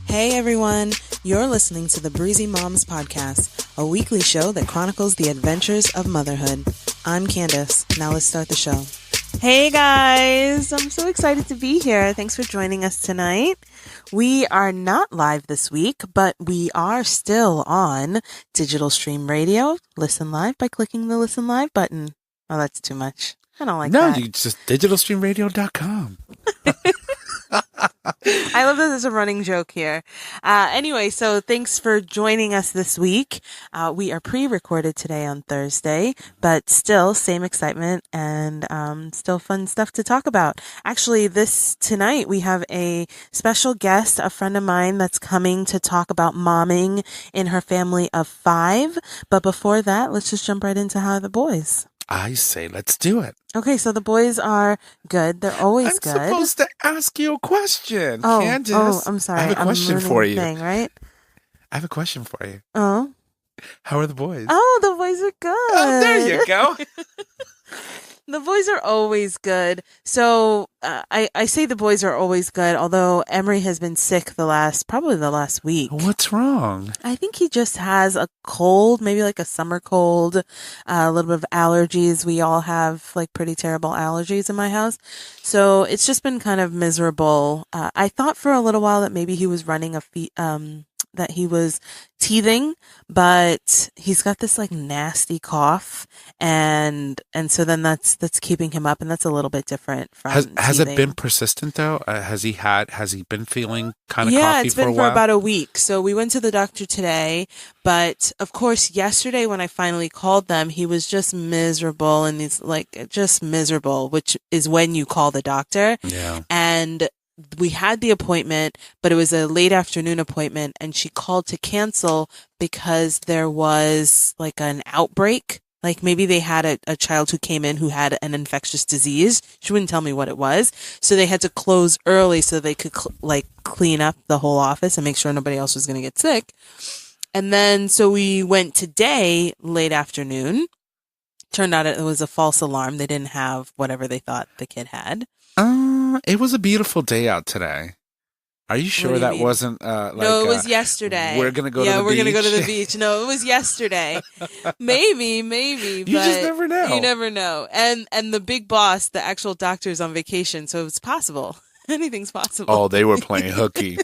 Hey everyone, you're listening to the Breezy Moms Podcast, a weekly show that chronicles the adventures of motherhood. I'm Candace. Now let's start the show. Hey guys, I'm so excited to be here. Thanks for joining us tonight. We are not live this week, but we are still on digital stream radio. Listen live by clicking the listen live button. Oh, that's too much. I don't like that. No, you just digitalstreamradio.com. I love that there's a running joke here. Anyway, so thanks for joining us this week. We are pre-recorded today on Thursday, but still same excitement and still fun stuff to talk about. Actually, tonight we have a special guest, a friend of mine that's coming to talk about momming in her family of 5. But before that, let's just jump right into how are the boys. I say let's do it. Okay, so the boys are good. They're always I'm good. supposed to ask you a question, Oh, Candace. I'm sorry. I have a question for you. Right? I have a question for you. Oh. How are the boys? Oh, the boys are good. Oh, there you go. The boys are always good. So I say the boys are always good, although Emory has been sick probably the last week. What's wrong? I think he just has a cold, maybe like a summer cold, a little bit of allergies. We all have like pretty terrible allergies in my house. So it's just been kind of miserable. I thought for a little while that maybe he was running that he was teething, but he's got this like nasty cough and so then that's keeping him up, and that's a little bit different from has teething. it been persistent though? Has he been feeling kind of yeah, coffee it's for a been while? for about a week. So we went to the doctor today, but of course yesterday when I finally called them, he was just miserable, and he's like just miserable, which is when you call the doctor. Yeah. And we had the appointment, but it was a late afternoon appointment, and she called to cancel because there was like an outbreak. Like maybe they had a child who came in who had an infectious disease. She wouldn't tell me what it was. So they had to close early so they could clean up the whole office and make sure nobody else was going to get sick. And then, so we went today, late afternoon. Turned out it was a false alarm. They didn't have whatever they thought the kid had. It was a beautiful day out today. Are you sure that wasn't no, it was yesterday. We're gonna go to the beach. Yeah, we're gonna go to the beach. No, it was yesterday. maybe. You but just never know. You never know. And the big boss, the actual doctor, is on vacation, so it's possible. Anything's possible. Oh, they were playing hooky.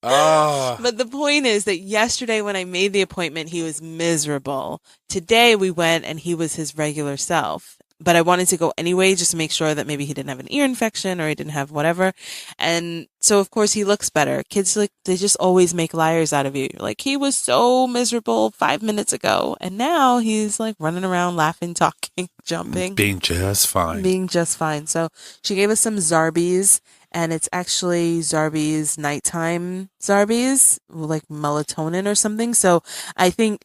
Oh. But the point is that yesterday when I made the appointment, he was miserable. Today we went and he was his regular self. But I wanted to go anyway, just to make sure that maybe he didn't have an ear infection or he didn't have whatever. And so, of course, he looks better. Kids, they just always make liars out of you. Like, he was so miserable 5 minutes ago. And now he's like running around, laughing, talking, jumping. Being just fine. So she gave us some Zarbee's, and it's actually Zarbee's nighttime Zarbee's, like melatonin or something. So I think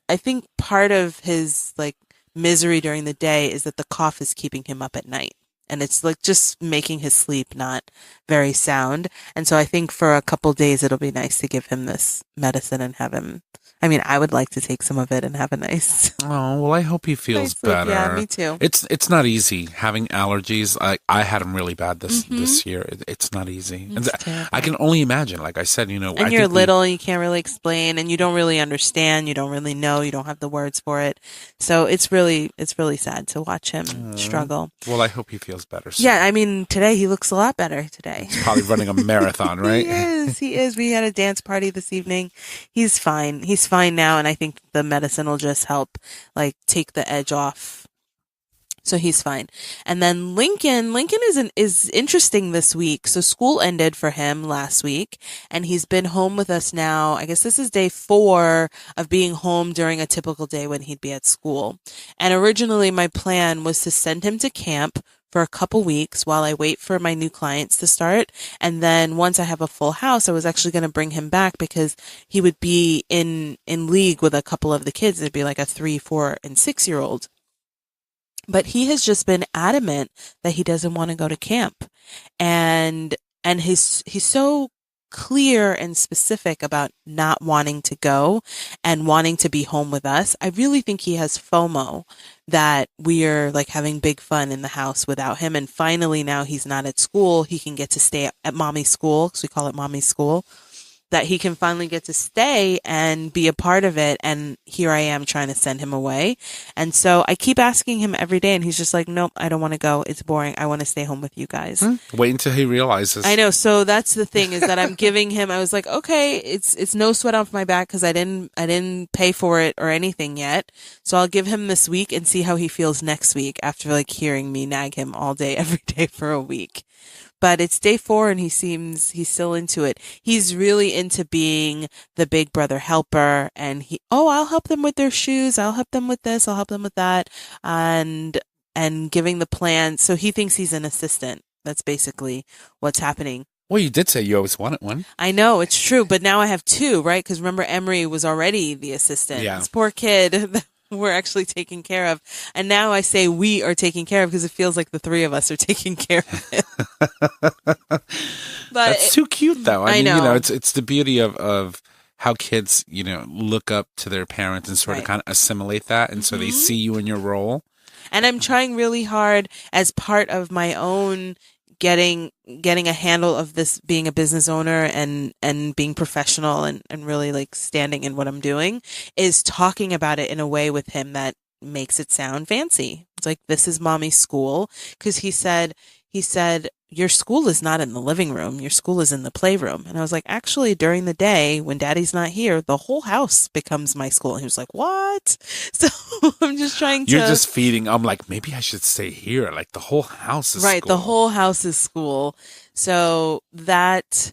part of his like misery during the day is that the cough is keeping him up at night, and it's like just making his sleep not very sound. And so I think for a couple days it'll be nice to give him this medicine and have him, I mean, I would like to take some of it and have a nice. Oh, well, I hope he feels better. Yeah, me too. It's not easy having allergies. I had them really bad this year. It's not easy. And I can only imagine. Like I said, and you're little, you can't really explain, and you don't really understand. You don't really know. You don't have the words for it. So it's really sad to watch him struggle. Well, I hope he feels better soon. Yeah, I mean, today he looks a lot better today. He's probably running a marathon, right? He is. We had a dance party this evening. He's fine. He's fine now, and I think the medicine will just help like take the edge off. So he's fine. And then Lincoln is interesting this week. So school ended for him last week, and he's been home with us now. I guess this is day 4 of being home during a typical day when he'd be at school. And originally my plan was to send him to camp for a couple weeks while I wait for my new clients to start. And then once I have a full house, I was actually going to bring him back because he would be in league with a couple of the kids. It'd be like a 3, 4, and 6-year-old. But he has just been adamant that he doesn't want to go to camp. And he's so clear and specific about not wanting to go and wanting to be home with us. I really think he has FOMO that we're like having big fun in the house without him. And finally now he's not at school. He can get to stay at mommy's school, because we call it mommy's school. that he can finally get to stay and be a part of it. And here I am trying to send him away. And so I keep asking him every day, and he's just like, nope, I don't want to go. It's boring. I want to stay home with you guys. Wait until he realizes. I know. So that's the thing, is that I'm giving him, I was like, okay, it's no sweat off my back, because I didn't pay for it or anything yet. So I'll give him this week and see how he feels next week after like hearing me nag him all day, every day for a week. But it's day 4 and he's still into it. He's really into being the big brother helper, and I'll help them with their shoes. I'll help them with this. I'll help them with that. And giving the plan. So he thinks he's an assistant. That's basically what's happening. Well, you did say you always wanted one. I know, it's true. But now I have 2, right? Because remember, Emory was already the assistant. Yeah. This poor kid we're actually taking care of. And now I say we are taking care of, because it feels like the 3 of us are taking care of it. But that's too cute, though. I mean, know. It's the beauty of how kids, look up to their parents and sort of kind of assimilate that. And so they see you in your role. And I'm trying really hard, as part of my own getting a handle of this, being a business owner and being professional and really like standing in what I'm doing, is talking about it in a way with him that makes it sound fancy. It's like, this is mommy's school. Because he said, your school is not in the living room. Your school is in the playroom. And I was like, actually, during the day when daddy's not here, the whole house becomes my school. And he was like, what? So I'm just trying to. You're just feeding. I'm like, maybe I should stay here. Like, the whole house is right. school. The whole house is school. So that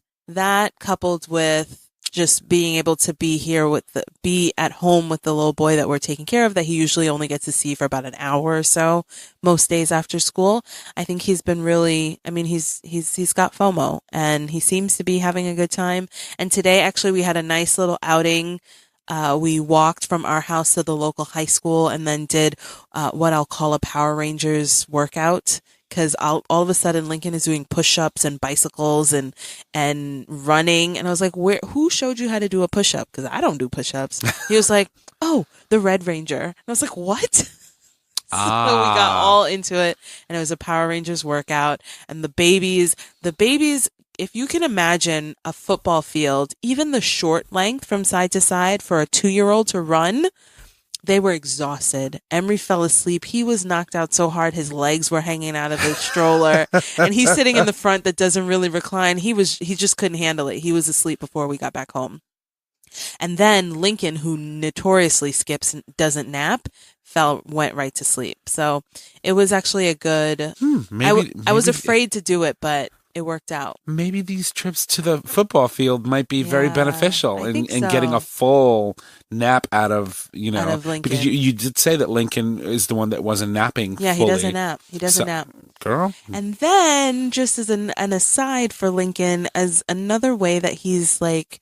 coupled with just being able to be here be at home with the little boy that we're taking care of, that he usually only gets to see for about an hour or so most days after school. I think he's been really, he's got FOMO, and he seems to be having a good time. And today, actually, we had a nice little outing. We walked from our house to the local high school, and then did what I'll call a Power Rangers workout. Because all of a sudden Lincoln is doing push-ups and bicycles and running. And I was like, who showed you how to do a push-up? Because I don't do push-ups. He was like, oh, the Red Ranger. And I was like, what? So we got all into it. And it was a Power Rangers workout. And the babies, if you can imagine a football field, even the short length from side to side for a 2-year-old to run, they were exhausted. Emory fell asleep. He was knocked out so hard his legs were hanging out of the stroller. And he's sitting in the front that doesn't really recline. He just couldn't handle it. He was asleep before we got back home. And then Lincoln, who notoriously skips and doesn't nap, went right to sleep. So it was actually a good. I was afraid to do it, but it worked out. Maybe these trips to the football field might be very beneficial in so. getting a full nap out of Lincoln. because you did say that Lincoln is the one that wasn't napping. Yeah, fully. He doesn't nap. He doesn't nap. Girl. And then, just as an aside for Lincoln, as another way that he's like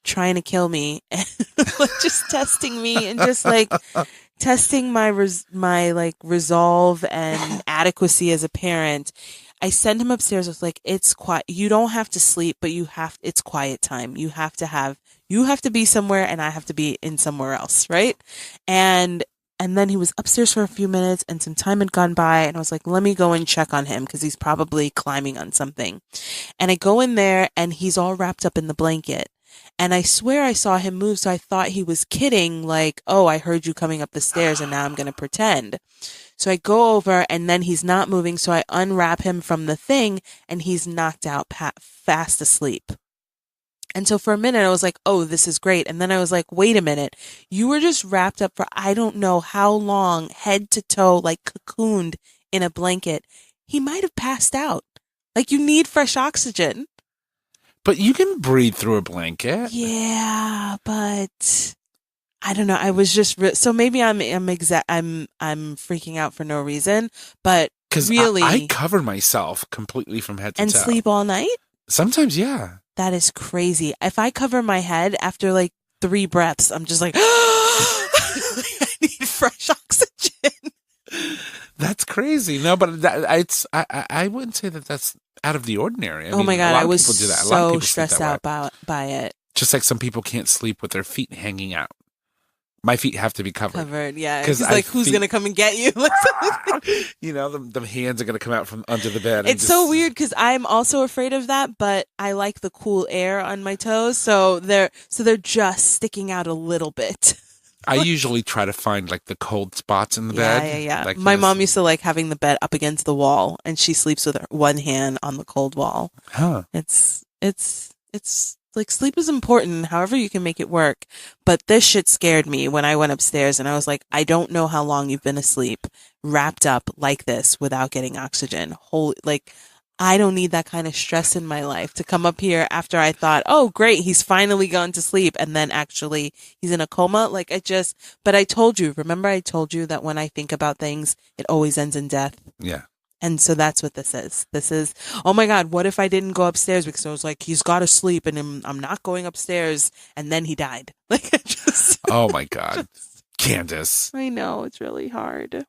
trying to kill me, like just testing me and just like testing my resolve and adequacy as a parent. I send him upstairs with like, it's quiet. You don't have to sleep, but it's quiet time. You have to be somewhere, and I have to be in somewhere else. Right. And then he was upstairs for a few minutes, and some time had gone by, and I was like, let me go and check on him, because he's probably climbing on something. And I go in there, and he's all wrapped up in the blanket. And I swear I saw him move, so I thought he was kidding, like, oh, I heard you coming up the stairs, and now I'm going to pretend. So I go over, and then he's not moving, so I unwrap him from the thing, and he's knocked out fast asleep. And so for a minute, I was like, oh, this is great. And then I was like, wait a minute. You were just wrapped up for I don't know how long, head to toe, like cocooned in a blanket. He might have passed out. Like, you need fresh oxygen. But you can breathe through a blanket. Yeah, but I don't know. I was just so maybe I'm freaking out for no reason, but because really, I cover myself completely from head to toe and sleep all night. Sometimes, yeah. That is crazy. If I cover my head after like 3 breaths, I'm just like, I need fresh oxygen. That's crazy. No, but I wouldn't say that that's out of the ordinary. Oh my God, I was so stressed out by it. Just like some people can't sleep with their feet hanging out. my feet have to be Covered, yeah. Because He's like, who's going to come and get you? the hands are going to come out from under the bed. It's so weird because I'm also afraid of that, but I like the cool air on my toes, so they're just sticking out a little bit. I usually try to find like the cold spots in the bed. Yeah. Like my mom used to like having the bed up against the wall, and she sleeps with her one hand on the cold wall. Huh. It's like sleep is important, however you can make it work. But this shit scared me when I went upstairs, and I was like, I don't know how long you've been asleep, wrapped up like this without getting oxygen. I don't need that kind of stress in my life to come up here after I thought, oh, great, he's finally gone to sleep. And then actually he's in a coma. But I told you, remember I told you that when I think about things, it always ends in death. Yeah. And so that's what this is. This is, oh my God, what if I didn't go upstairs? Because I was like, he's got to sleep and I'm not going upstairs. And then he died. Oh my God. Candace. I know, it's really hard.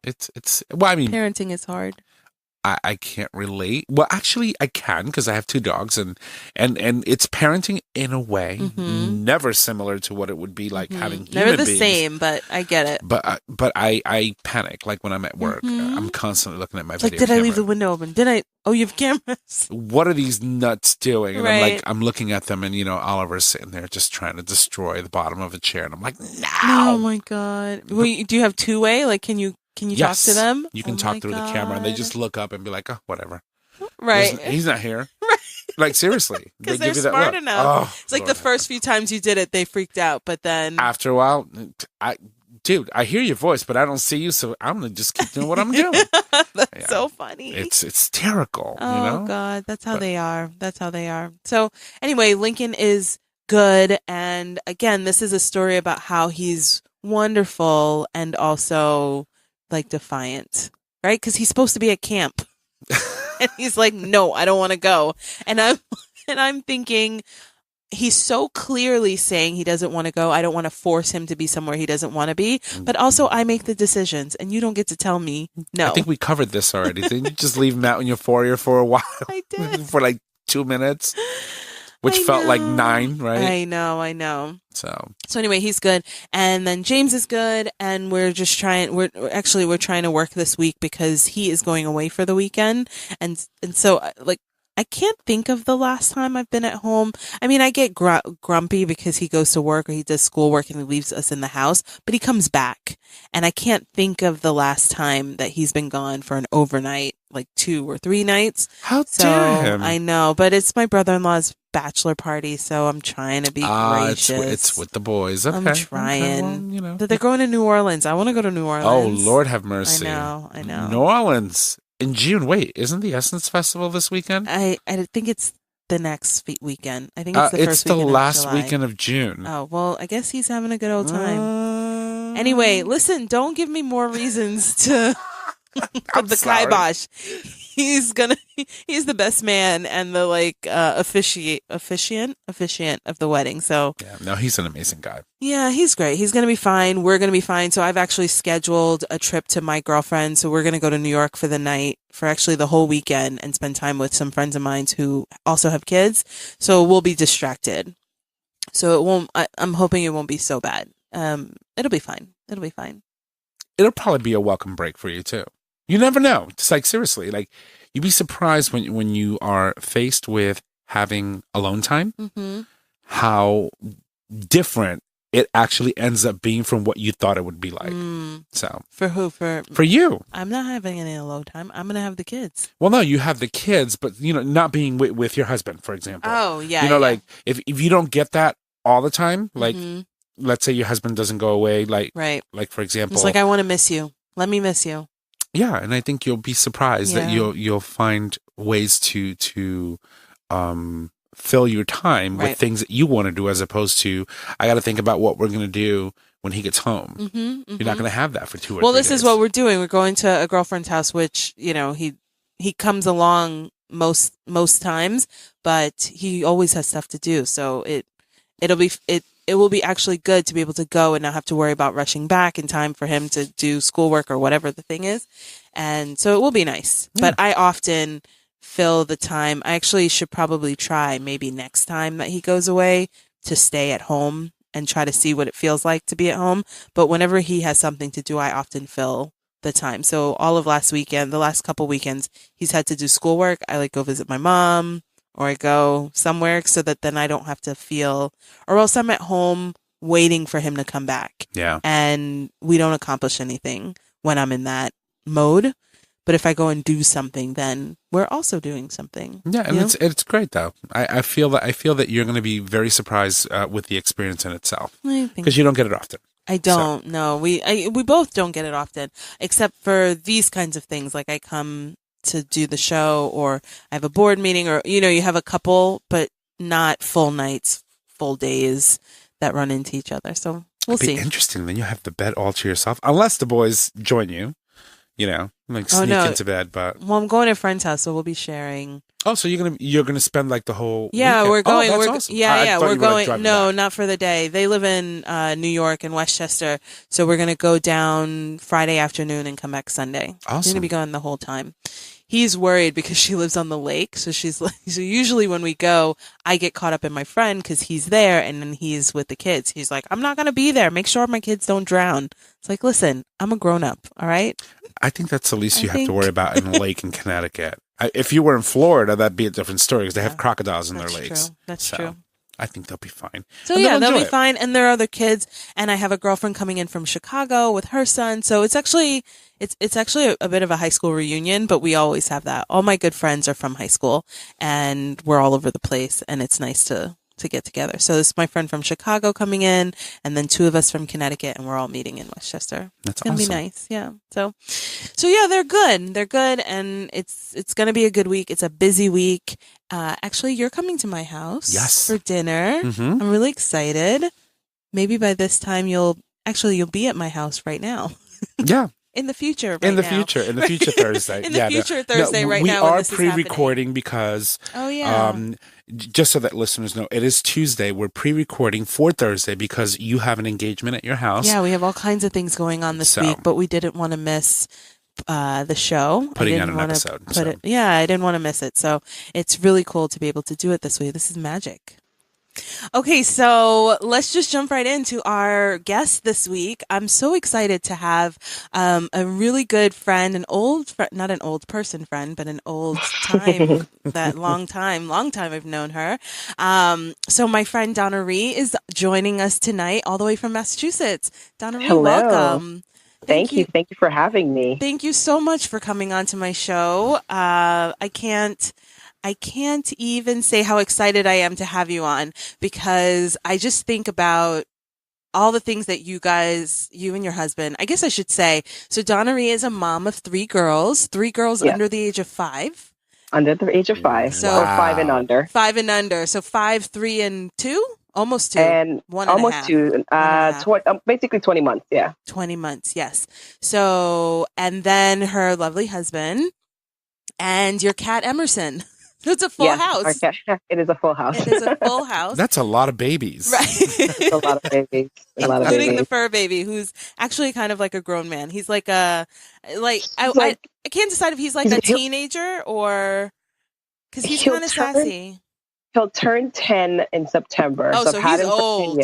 Well, I mean, parenting is hard. I can't relate. Well, actually, I can because I have 2 dogs, and it's parenting in a way, never similar to what it would be like having human Never the beings. same, but I get it. But I panic like when I'm at work. I'm constantly looking at my video did camera. I leave the window open? Did I? Oh, you have cameras. What are these nuts doing? And Right. I'm looking at them, and Oliver's sitting there just trying to destroy the bottom of a chair, and I'm like, no. Oh my God. Wait, do you have 2-way? Like, can you talk to them? You can talk through the camera, and they just look up and be like, oh, whatever. Right. He's not here. Right. Like, seriously. Because They they're give you that smart look. enough. Oh, It's like Lord. the first few times you did it, they freaked out, but then After a while, I hear your voice, but I don't see you, so I'm going to just keep doing what I'm doing. that's so funny. It's hysterical, Oh God, that's how they are. That's how they are. So anyway, Lincoln is good, and again, this is a story about how he's wonderful and also like defiant, right? Because he's supposed to be at camp, and he's like, "No, I don't want to go." And I'm thinking, he's so clearly saying he doesn't want to go. I don't want to force him to be somewhere he doesn't want to be. But also, I make the decisions, and you don't get to tell me no. I think we covered this already. Didn't you just leave him out in your foyer for a while? I did. For like 2 minutes, which felt like 9, right? I know. So anyway, he's good. And then James is good. And we're trying to work this week because he is going away for the weekend. And so I can't think of the last time I've been at home. I mean, I get grumpy because he goes to work or he does schoolwork and he leaves us in the house, but he comes back. And I can't think of the last time that he's been gone for an overnight, like 2 or 3 nights. How dare him? I know, but it's my brother-in-law's bachelor party, so I'm trying to be gracious. It's with the boys. Okay. I'm trying. Okay, well, They're going to New Orleans. I want to go to New Orleans. Oh, Lord have mercy. I know. New Orleans. In June. Wait, isn't the Essence Festival this weekend? I think it's the next weekend. I think it's the first It's the weekend last of July. weekend of June. Oh, well, I guess he's having a good old time. Anyway, listen, don't give me more reasons to put the kibosh. He's the best man and the officiant of the wedding. So yeah, no, he's an amazing guy. Yeah, he's great. He's going to be fine. We're going to be fine. So I've actually scheduled a trip to my girlfriend. So we're going to go to New York for the night, for actually the whole weekend, and spend time with some friends of mine who also have kids. So we'll be distracted. So it won't. I'm hoping it won't be so bad. It'll be fine. It'll probably be a welcome break for you too. You never know. It's like, seriously, like, you'd be surprised when you are faced with having alone time, how different it actually ends up being from what you thought it would be like. So for who? For you. I'm not having any alone time. I'm going to have the kids. Well, no, you have the kids, but not being with your husband, for example. Oh, yeah. Like if you don't get that all the time, like let's say your husband doesn't go away, right. Like for example, it's like, I want to miss you. Let me miss you. Yeah, and I think you'll be surprised that you'll find ways to fill your time with things that you want to do, as opposed to, I got to think about what we're going to do when he gets home. You're not going to have that for 2 or 3 days. Well, this is what we're doing. We're going to a girlfriend's house, which he comes along most times, but he always has stuff to do. So it will be actually good to be able to go and not have to worry about rushing back in time for him to do schoolwork or whatever the thing is. And so it will be nice. Yeah. But I often fill the time. I actually should probably try maybe next time that he goes away to stay at home and try to see what it feels like to be at home. But whenever he has something to do, I often fill the time. So all of last weekend, the last couple weekends, he's had to do schoolwork. I like go visit my mom or I go somewhere so that then I don't have to feel, or else I'm at home waiting for him to come back. Yeah. And we don't accomplish anything when I'm in that mode. But if I go and do something, then we're also doing something. Yeah, and it's great though. I feel that you're going to be very surprised with the experience in itself because you don't get it often. I don't. No, we both don't get it often, except for these kinds of things. Like I come to do the show, or I have a board meeting, or you have a couple, but not full nights, full days that run into each other. So we'll see. Interesting. Then you have the bed all to yourself, unless the boys join you. Like sneak into bed, but well, I'm going to a friend's house, so we'll be sharing. Oh, so you're gonna spend like the whole weekend. We're going. Oh, that's awesome. We're going. No, not for the day. They live in New York in Westchester, so we're gonna go down Friday afternoon and come back Sunday. Awesome. We're gonna be gone the whole time. He's worried because she lives on the lake, so she's like. So usually when we go, I get caught up in my friend because he's there, and then he's with the kids. He's like, "I'm not gonna be there. Make sure my kids don't drown." It's like, listen, I'm a grown up. All right. I think that's the least you have to worry about in a lake in Connecticut. If you were in Florida, that'd be a different story because they have crocodiles in their lakes. That's true. I think they'll be fine. So they'll be fine. And there are other kids. And I have a girlfriend coming in from Chicago with her son. So it's actually a bit of a high school reunion, but we always have that. All my good friends are from high school and we're all over the place. And it's nice to get together. So this is my friend from Chicago coming in, and then 2 of us from Connecticut, and we're all meeting in Westchester. That's gonna be nice. Yeah. So yeah, they're good. They're good, and it's gonna be a good week. It's a busy week. Actually, you're coming to my house for dinner. Mm-hmm. I'm really excited. Maybe by this time you'll be at my house right now. Yeah. In the future, in the future Thursday. Thursday, right now. We are pre-recording because, just so that listeners know, it is Tuesday. We're pre-recording for Thursday because you have an engagement at your house. Yeah, we have all kinds of things going on this week, but we didn't want to miss the show. Putting out an episode. I didn't want to miss it. So it's really cool to be able to do it this way. This is magic. Okay, so let's just jump right into our guest this week. I'm so excited to have a really good friend, not an old person friend, but an old time, long time I've known her. So my friend Donnaree is joining us tonight all the way from Massachusetts. Donnaree, hello. Welcome. Thank you. Thank you for having me. Thank you so much for coming on to my show. I can't even say how excited I am to have you on because I just think about all the things that you and your husband, I guess I should say. So Donnaree is a mom of 3 girls, under the age of 5. Under the age of 5. So 5 and under. 5 and under. So 5, 3, and 2? Almost 2. And 1 almost and a half. 2. Basically 20 months, yeah. 20 months, yes. So, and then her lovely husband and your cat Emerson. It's a full house. It is a full house. It is a full house. That's a lot of babies. Right. It's a lot of babies. Including the fur baby, who's actually kind of like a grown man. He's I can't decide if he's like a teenager or because he's kind of sassy. He'll turn 10 in September. Oh, so he's old.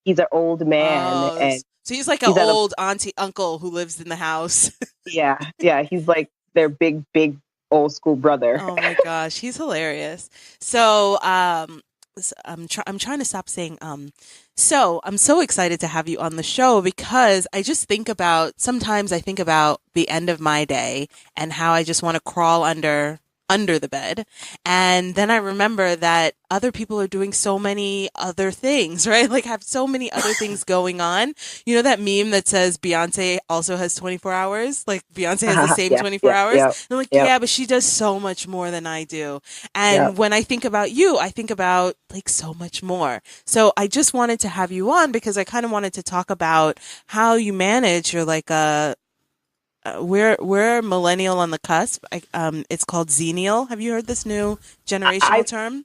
He's an old man. And so he's like an old auntie uncle who lives in the house. Yeah. He's like their big old school brother. Oh my gosh, he's hilarious. So I'm trying to stop saying so I'm so excited to have you on the show because I just sometimes I think about the end of my day and how I just want to crawl under the bed. And then I remember that other people are doing so many other things, right? Like have so many other things going on. You know that meme that says Beyonce also has 24 hours? Like Beyonce has the same 24 hours? And I'm like, yeah, but she does so much more than I do. And when I think about you, I think about like so much more. So I just wanted to have you on because I kind of wanted to talk about how you manage your like we're millennial on the cusp. It's called Xennial. Have you heard this new generational term?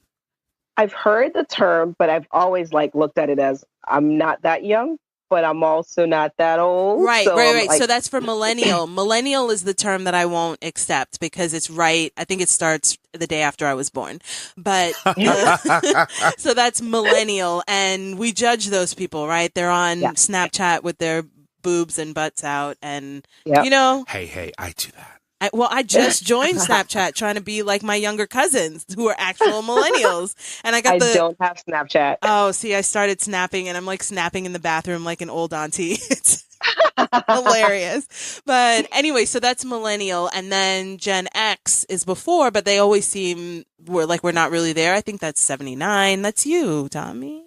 I've heard the term, but I've always looked at it as I'm not that young. but I'm also not that old. Right, So right, I'm right. like, So that's for millennial. Millennial is the term that I won't accept because it's right. I think it starts the day after I was born. But so that's millennial, and we judge those people, right? They're on yeah, Snapchat with their boobs and butts out, and yep. you know, Hey, I do that. I just joined Snapchat trying to be like my younger cousins who are actual millennials, and I got I don't have Snapchat. Oh, see, I started snapping, and I'm like snapping in the bathroom like an old auntie. It's hilarious. But anyway, so that's millennial, and then Gen X is before, but they always seem we're not really there. I think that's 79. That's you, Tommy.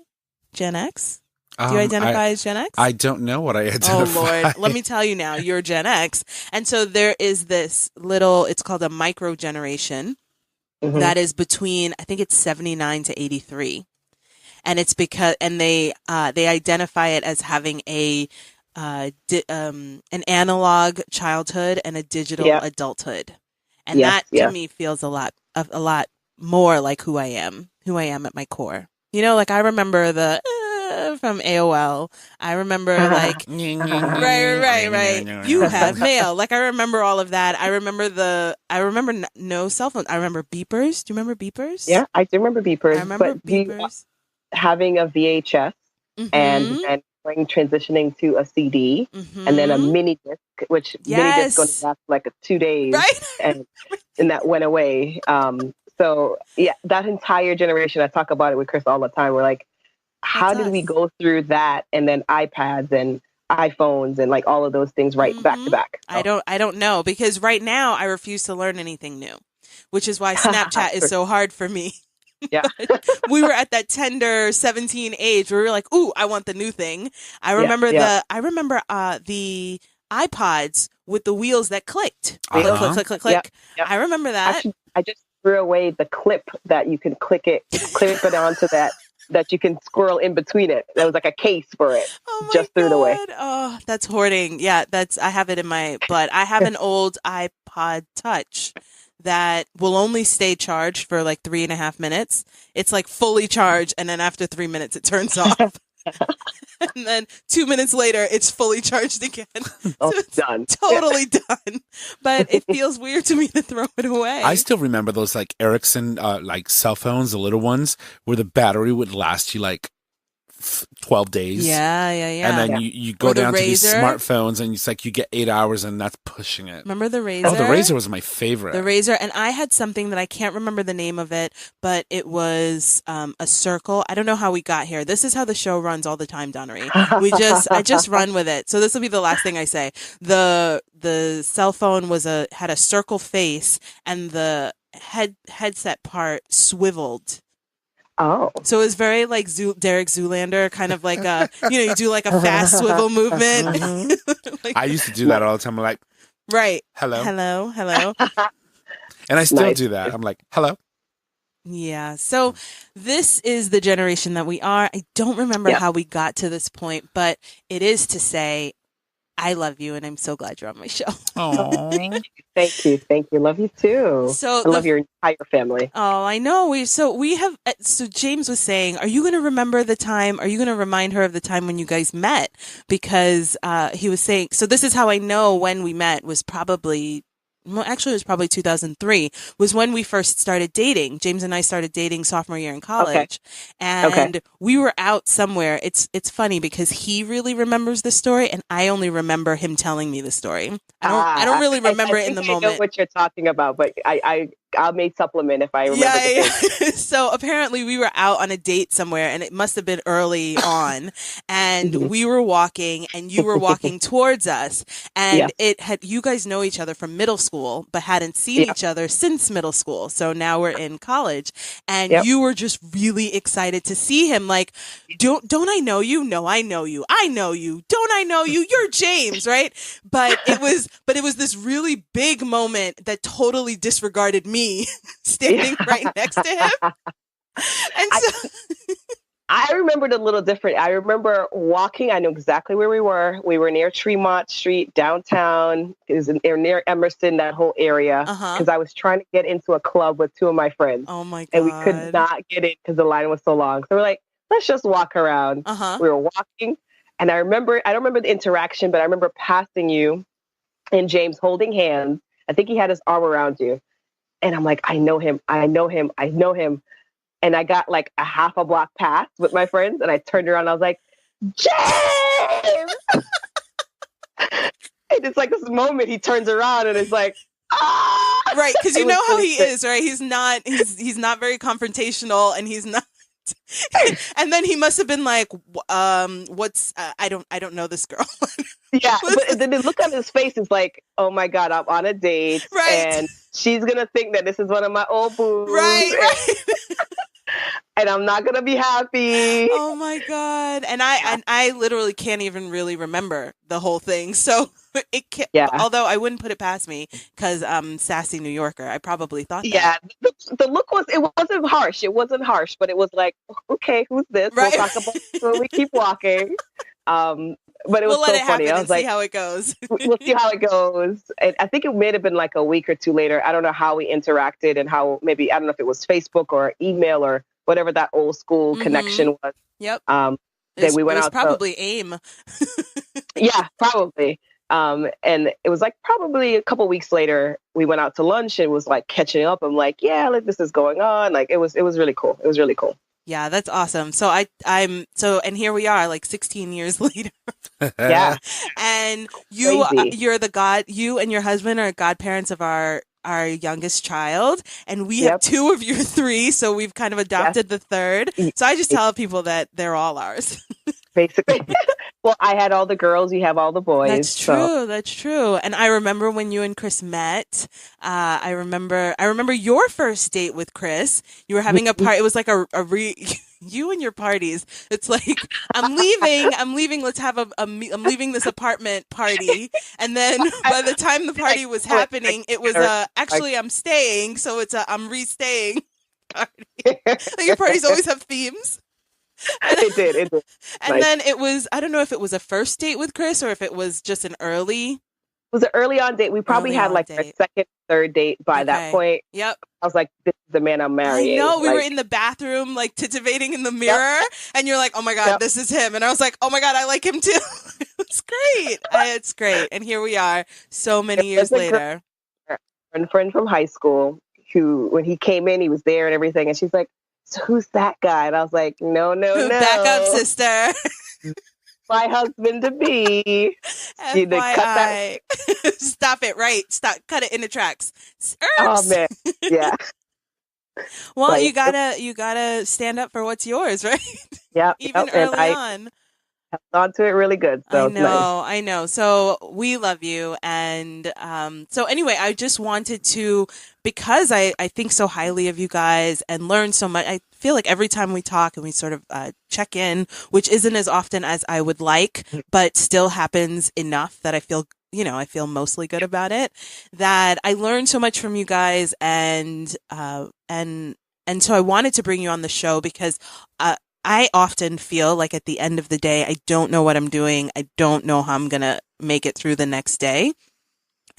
Gen X. Do you identify as Gen X? I don't know what I identify. Oh, Lord. Let me tell you now. You're Gen X. And so there is this it's called a micro generation that is between, I think it's 79 to 83. And it's they identify it as having an analog childhood and a digital adulthood. And that to me feels a lot more like who I am at my core. You know, like I remember from AOL. I remember like right. You have mail. Like I remember all of that. I remember no cell phone. I remember beepers. Do you remember beepers? Yeah, I do remember beepers. I remember beepers. Having a VHS and then transitioning to a CD and then a mini disc, which mini disc only lasted like 2 days, right? and that went away. So yeah, that entire generation, I talk about it with Chris all the time. We're like, how did we go through that and then iPads and iPhones and like all of those things back to back? So. I don't know, because right now I refuse to learn anything new, which is why Snapchat is so hard for me. Yeah. We were at that tender 17 age where we were like, ooh, I want the new thing. I remember the iPods with the wheels that clicked. Click. Yep. I remember that. Actually, I just threw away the clip that you can clip it onto that you can squirrel in between it. That was like a case for it. Oh my just threw it away. Oh, that's hoarding. Yeah, I have it in my butt. I have an old iPod Touch that will only stay charged for like 3.5 minutes. It's like fully charged, and then after 3 minutes it turns off. And then 2 minutes later it's fully charged again. Oh, so it's done. Totally done. But it feels weird to me to throw it away. I still remember those like Ericsson like cell phones, the little ones, where the battery would last you like 12 days. Yeah. And then you go down to these smartphones and it's like you get 8 hours and that's pushing it. Remember the Razor? Oh, the Razor was my favorite. The Razor. And I had something that I can't remember the name of it, but it was a circle. I don't know how we got here. This is how the show runs all the time, Donnaree. I just run with it. So this will be the last thing I say. The cell phone had a circle face and the headset part swiveled. Oh. So it was very like Derek Zoolander, kind of like you do like a fast swivel movement. Like, I used to do that all the time. I'm like, right. Hello. And I still do that. I'm like, hello. Yeah. So this is the generation that we are. I don't remember how we got to this point, but it is to say, I love you, and I'm so glad you're on my show. Aww. Thank you. Love you too. So I love your entire family. Oh, I know. So James was saying, are you going to remember the time? Are you going to remind her of the time when you guys met? Because he was saying, so this is how I know when we met was probably. Well, actually, it was probably 2003 was when we first started dating. James and I started dating sophomore year in college, and we were out somewhere. It's funny because he really remembers the story, and I only remember him telling me the story. I don't really remember it in the moment. I know what you're talking about, but I may supplement if I remember. Yeah. So apparently we were out on a date somewhere, and it must have been early on, and we were walking, and you were walking towards us, and you guys know each other from middle school, but hadn't seen each other since middle school. So now we're in college, and you were just really excited to see him. Like, don't I know you? No, I know you. I know you. Don't I know you? You're James, right? But it was this really big moment that totally disregarded me standing right next to him. And so I remembered a little different. I remember walking. I know exactly where we were. We were near Tremont Street, downtown. It was near Emerson, that whole area. Because I was trying to get into a club with two of my friends. Oh my God. And we could not get in because the line was so long. So we're like, let's just walk around. We were walking. And I don't remember the interaction, but I remember passing you and James holding hands. I think he had his arm around you. And I'm like, I know him. I know him. I know him. And I got like a half a block pass with my friends. And I turned around and I was like, James! And it's like this moment he turns around and it's like, ah! Right, because you know how he is, right? He's not very confrontational, and he's not. And then he must have been like, "What's? I don't know this girl." Yeah, but then the look on his face is like, "Oh my God, I'm on a date, right? And she's gonna think that this is one of my old boos, right?" And I'm not gonna be happy. Oh my God! And I literally can't even really remember the whole thing. So it can't. Yeah. Although I wouldn't put it past me because I'm sassy New Yorker. I probably thought that. Yeah, the look wasn't harsh. It wasn't harsh, but it was like, okay, who's this? Right. We'll talk about it when we keep walking. But it was so funny. I was like, see how it goes. We'll see how it goes. And I think it may have been like a week or two later. I don't know how we interacted and how maybe, I don't know if it was Facebook or email or whatever that old school connection was. Yep. Then we went out. Probably AIM. Yeah, probably. And it was like probably a couple weeks later, we went out to lunch and was like catching up. I'm like, yeah, like this is going on. Like it was really cool. It was really cool. Yeah, that's awesome. So and here we are, like 16 years later. Yeah. And you and your husband are godparents of our youngest child, and we have two of your three, so we've kind of adopted the third. So I just tell people that they're all ours. Basically. Well, I had all the girls, you have all the boys. That's true. That's true. And I remember when you and Chris met. I remember your first date with Chris. You were having a party. It was like you and your parties. It's like, I'm leaving. Let's have I'm leaving this apartment party. And then by the time the party was happening, it was actually I'm staying. So it's I'm re-staying party. Like your parties always have themes. It did. And then it was, I don't know if it was a first date with Chris or if it was just an early. It was an early on date. We probably had like our second, third date by that point. Yep. I was like, this is the man I'm marrying. I know. We were in the bathroom, like titivating in the mirror. And you're like, oh my God, this is him. And I was like, oh my God, I like him too. It was great. It's great. And here we are so many years later. A friend from high school who, when he came in, he was there and everything. And she's like, so who's that guy? And I was like, no. Back up, sister. My husband to be. FYI. Stop it, right? Stop. Cut it in the tracks. Oh man. Yeah. Well, you gotta stand up for what's yours, right? Yeah. Even early on. Held on to it really good. So I know. So we love you. And so anyway, I just wanted to, because I think so highly of you guys and learn so much. I feel like every time we talk and we sort of check in, which isn't as often as I would like, but still happens enough that I feel mostly good about it, that I learned so much from you guys. And so I wanted to bring you on the show because I often feel like at the end of the day, I don't know what I'm doing. I don't know how I'm going to make it through the next day.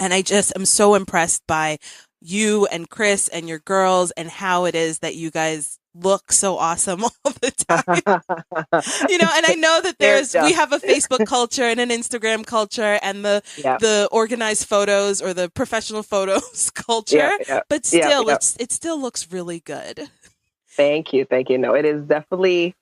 And I just am so impressed by you and Chris and your girls and how it is that you guys look so awesome all the time. And I know that we have a Facebook culture and an Instagram culture and the organized photos or the professional photos culture, but still, it still looks really good. Thank you. No, it is definitely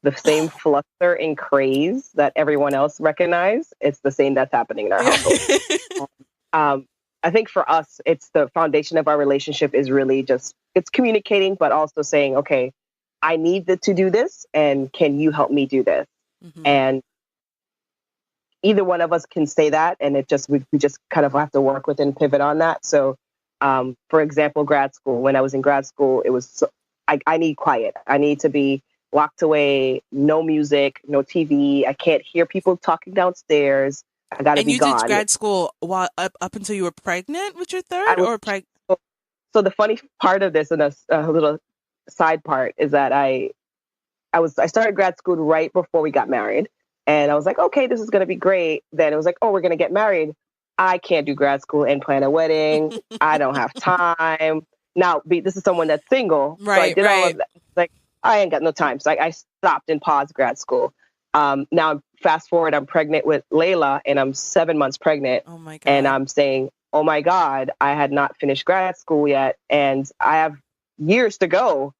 the same fluster and craze that everyone else recognize. It's the same that's happening in our household. I think for us, it's the foundation of our relationship is really just, it's communicating, but also saying, okay, I need to do this. And can you help me do this? Mm-hmm. And either one of us can say that. And we just kind of have to work with and pivot on that. So, for example, grad school, when I was in grad school, it was, I need quiet. I need to be locked away, no music, no TV. I can't hear people talking downstairs. I got to be gone. And you did grad school while up until you were pregnant with your third, or pregnant? So the funny part of this, and a little side part, is that I started grad school right before we got married, and I was like, okay, this is going to be great. Then it was like, oh, we're going to get married. I can't do grad school and plan a wedding. I don't have time. Now, this is someone that's single, right? So I did all of that. Like, I ain't got no time, so I stopped and paused grad school. Now I'm fast forward, I'm pregnant with Layla and I'm 7 months pregnant. Oh my God. And I'm saying, oh my God, I had not finished grad school yet. And I have years to go.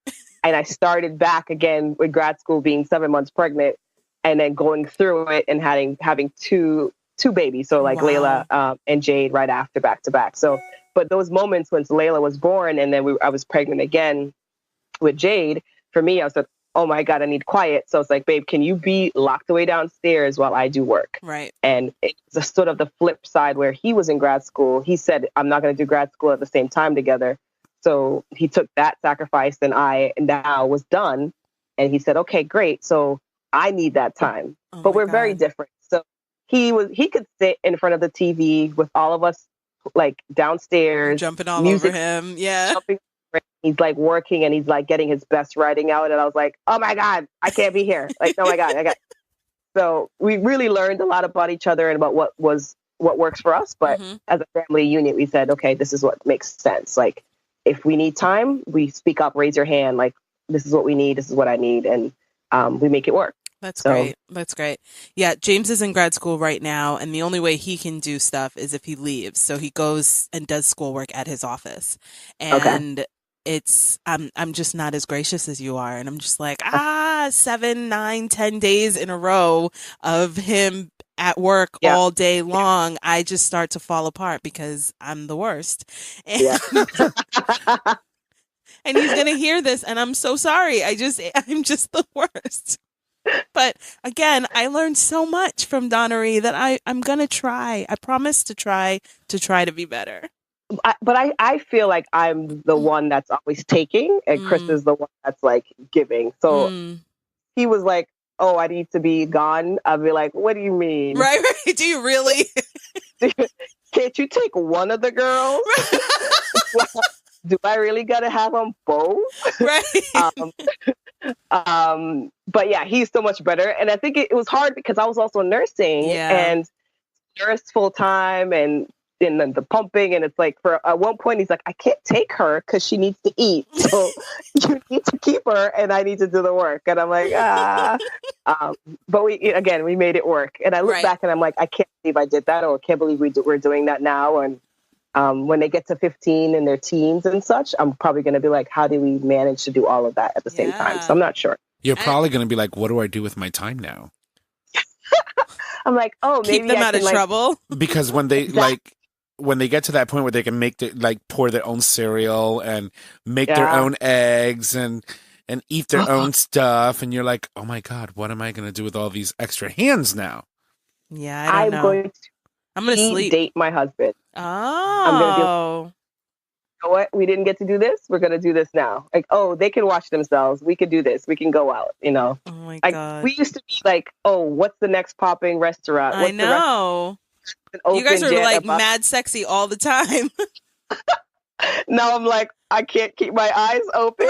And I started back again with grad school being 7 months pregnant and then going through it and having two babies. So like Wow. Layla and Jade right after, back to back. So, but those moments when Layla was born and then I was pregnant again with Jade, for me, I was like, oh my God, I need quiet. So it's like, babe, can you be locked away downstairs while I do work? Right. And it's a sort of the flip side where he was in grad school. He said, I'm not going to do grad school at the same time together. So he took that sacrifice and I now was done. And he said, okay, great. So I need that time. But we're very different. So he could sit in front of the TV with all of us like downstairs. Jumping all over him. Yeah. He's like working and he's like getting his best writing out. And I was like, oh my God, I can't be here. Like, oh my God, So we really learned a lot about each other and about what works for us. But as a family unit, we said, okay, this is what makes sense. Like, if we need time, we speak up, raise your hand. Like, this is what we need. This is what I need. And we make it work. That's great. That's great. Yeah. James is in grad school right now. And the only way he can do stuff is if he leaves. So he goes and does schoolwork at his office. And it's, I'm just not as gracious as you are. And I'm just like, 7, 9, 10 days in a row of him at work all day long. I just start to fall apart because I'm the worst. And, and he's going to hear this and I'm so sorry. I'm just the worst. But again, I learned so much from Donnaree that I'm going to try. I promise to try to be better. But I feel like I'm the one that's always taking and Chris is the one that's like giving. So he was like, oh, I need to be gone. I'll be like, what do you mean? Right. Do you really? Can't you take one of the girls? Do I really got to have them both? Right. But yeah, he's so much better. And I think it was hard because I was also nursing and nurse full time and in the pumping. And it's like at one point he's like, I can't take her because she needs to eat. So you need to keep her and I need to do the work. And I'm like, but we made it work. And I look back and I'm like, I can't believe I did that. Or I can't believe we're doing that now. And when they get to 15 and their teens and such, I'm probably going to be like, how do we manage to do all of that at the same time? So I'm not sure. You're probably going to be like, what do I do with my time now? I'm like, oh, maybe keep them out of trouble. Because when they when they get to that point where they can make pour their own cereal and make their own eggs and eat their own stuff, and you're like, oh my God, what am I going to do with all these extra hands now? Yeah, I don't know. I'm going to sleep. Date my husband. Oh. I'm going to be like, you know what? We didn't get to do this. We're going to do this now. Like, oh, they can watch themselves. We could do this. We can go out, you know? Oh my God. We used to be like, oh, what's the next popping restaurant? I know. You guys are like mad sexy all the time. Now I'm like, I can't keep my eyes open.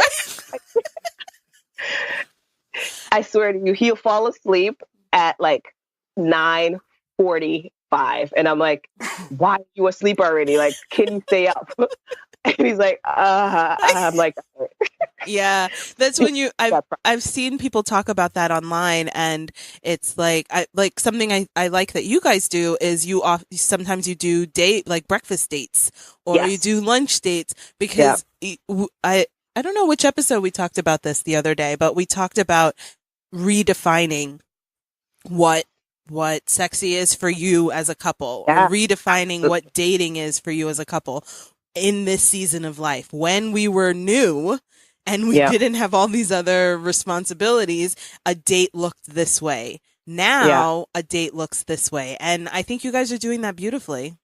I swear to you, he'll fall asleep at like 9:45. And I'm like, why are you asleep already? Like, can you stay up? And he's like, I'm like, yeah, that's when I've seen people talk about that online, and it's like, something I like that you guys do is sometimes you do breakfast dates or you do lunch dates because I don't know which episode we talked about this the other day, but we talked about redefining what sexy is for you as a couple, or redefining what dating is for you as a couple in this season of life. When we were new and we didn't have all these other responsibilities, a date looked this way. Now a date looks this way. And I think you guys are doing that beautifully.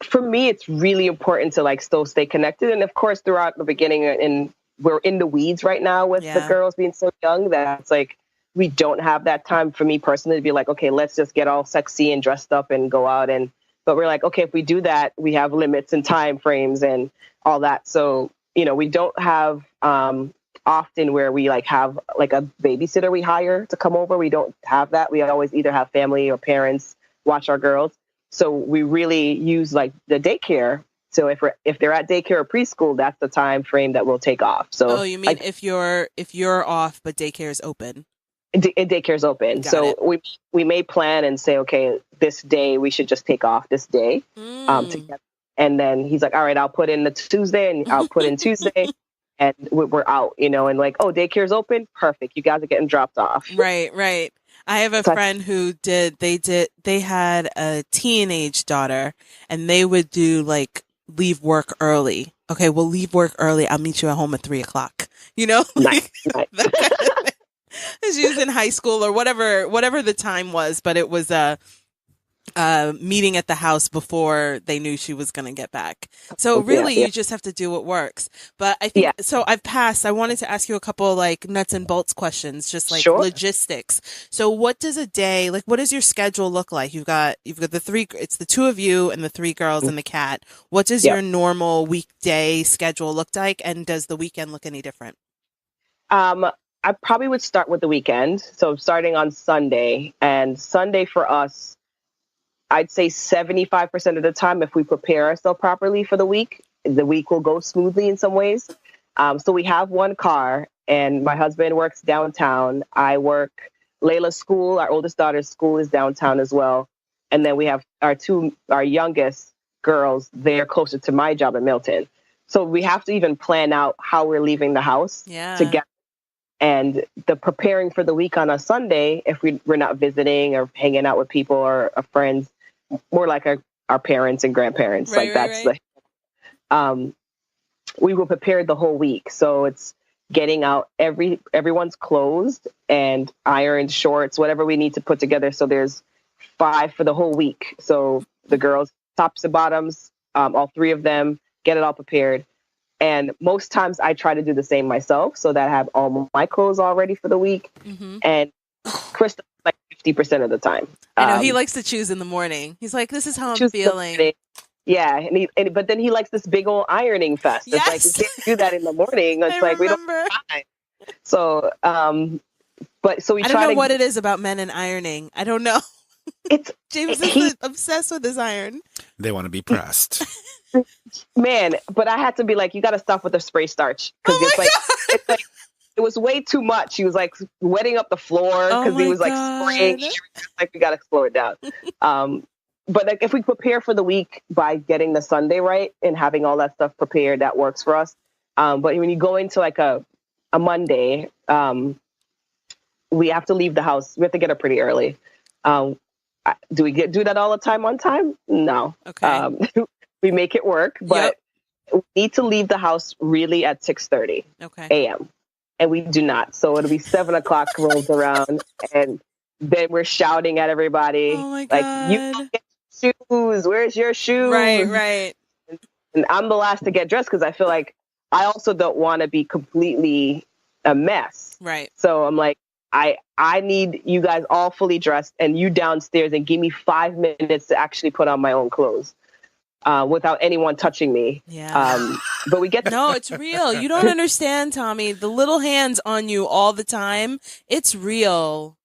For me, it's really important to like still stay connected. And of course, throughout the beginning, and we're in the weeds right now with the girls being so young that it's like, we don't have that time for me personally to be like, okay, let's just get all sexy and dressed up and go out. But we're like, okay, if we do that, we have limits and time frames and all that. So, we don't have often where we like have like a babysitter we hire to come over. We don't have that. We always either have family or parents watch our girls. So we really use like the daycare. So if they're at daycare or preschool, that's the time frame that we'll take off. So you mean if you're off but daycare is open? daycare's open. So we may plan and say, okay, this day we should just take off this day together. And then he's like, all right, I'll put in the Tuesday and I'll put in Tuesday and we're out, and like, oh, daycare's open. Perfect. You guys are getting dropped off. Right. I have a friend who they had a teenage daughter and they would do like leave work early. Okay, we'll leave work early. I'll meet you at home at 3:00. Nice. She was in high school or whatever the time was, but it was a meeting at the house before they knew she was going to get back. So really, you just have to do what works. But I think so. I've passed. I wanted to ask you a couple like nuts and bolts questions, just like logistics. So what does a day like? What does your schedule look like? You've got the three. It's the two of you and the three girls and the cat. What does your normal weekday schedule look like? And does the weekend look any different? I probably would start with the weekend. So starting on Sunday, and Sunday for us, I'd say 75% of the time, if we prepare ourselves properly for the week will go smoothly in some ways. So we have one car and my husband works downtown. I work Layla's school. Our oldest daughter's school is downtown as well. And then we have our youngest girls. They're closer to my job in Milton. So we have to even plan out how we're leaving the house together. And the preparing for the week on a Sunday, if we're not visiting or hanging out with people or friends, more like our parents and grandparents, we will prepare the whole week. So it's getting out everyone's clothes and ironed shorts, whatever we need to put together. So there's 5 for the whole week. So the girls, tops and bottoms, all 3 of them, get it all prepared. And most times I try to do the same myself so that I have all my clothes all ready for the week. And Krista, like 50% of the time. I know he likes to choose in the morning. He's like, this is how I'm feeling. Yeah. But then he likes this big old ironing fest. It's like, we can't do that in the morning. It's we don't have time. So, so we I don't know what it is about men and ironing. I don't know. James is obsessed with his iron. They want to be pressed. Man, but I had to be like, you got to stop with the spray starch because it's like it was way too much. He was like wetting up the floor because he was like spraying. Like we got to slow it down. But like if we prepare for the week by getting the Sunday right and having all that stuff prepared, that works for us. But when you go into like a Monday, we have to leave the house. We have to get up pretty early. Do we do that all the time on time? No. Okay. We make it work, but we need to leave the house really at 6:30 a.m. And we do not. So it'll be 7:00 rolls around and then we're shouting at everybody. Oh my God. Like, you don't get shoes. Where's your shoes? Right. And I'm the last to get dressed because I feel like I also don't want to be completely a mess. Right. So I'm like, I need you guys all fully dressed and you downstairs and give me 5 minutes to actually put on my own clothes. Without anyone touching me. Yeah. But we get No, it's real. You don't understand, Tommy. The little hands on you all the time. It's real.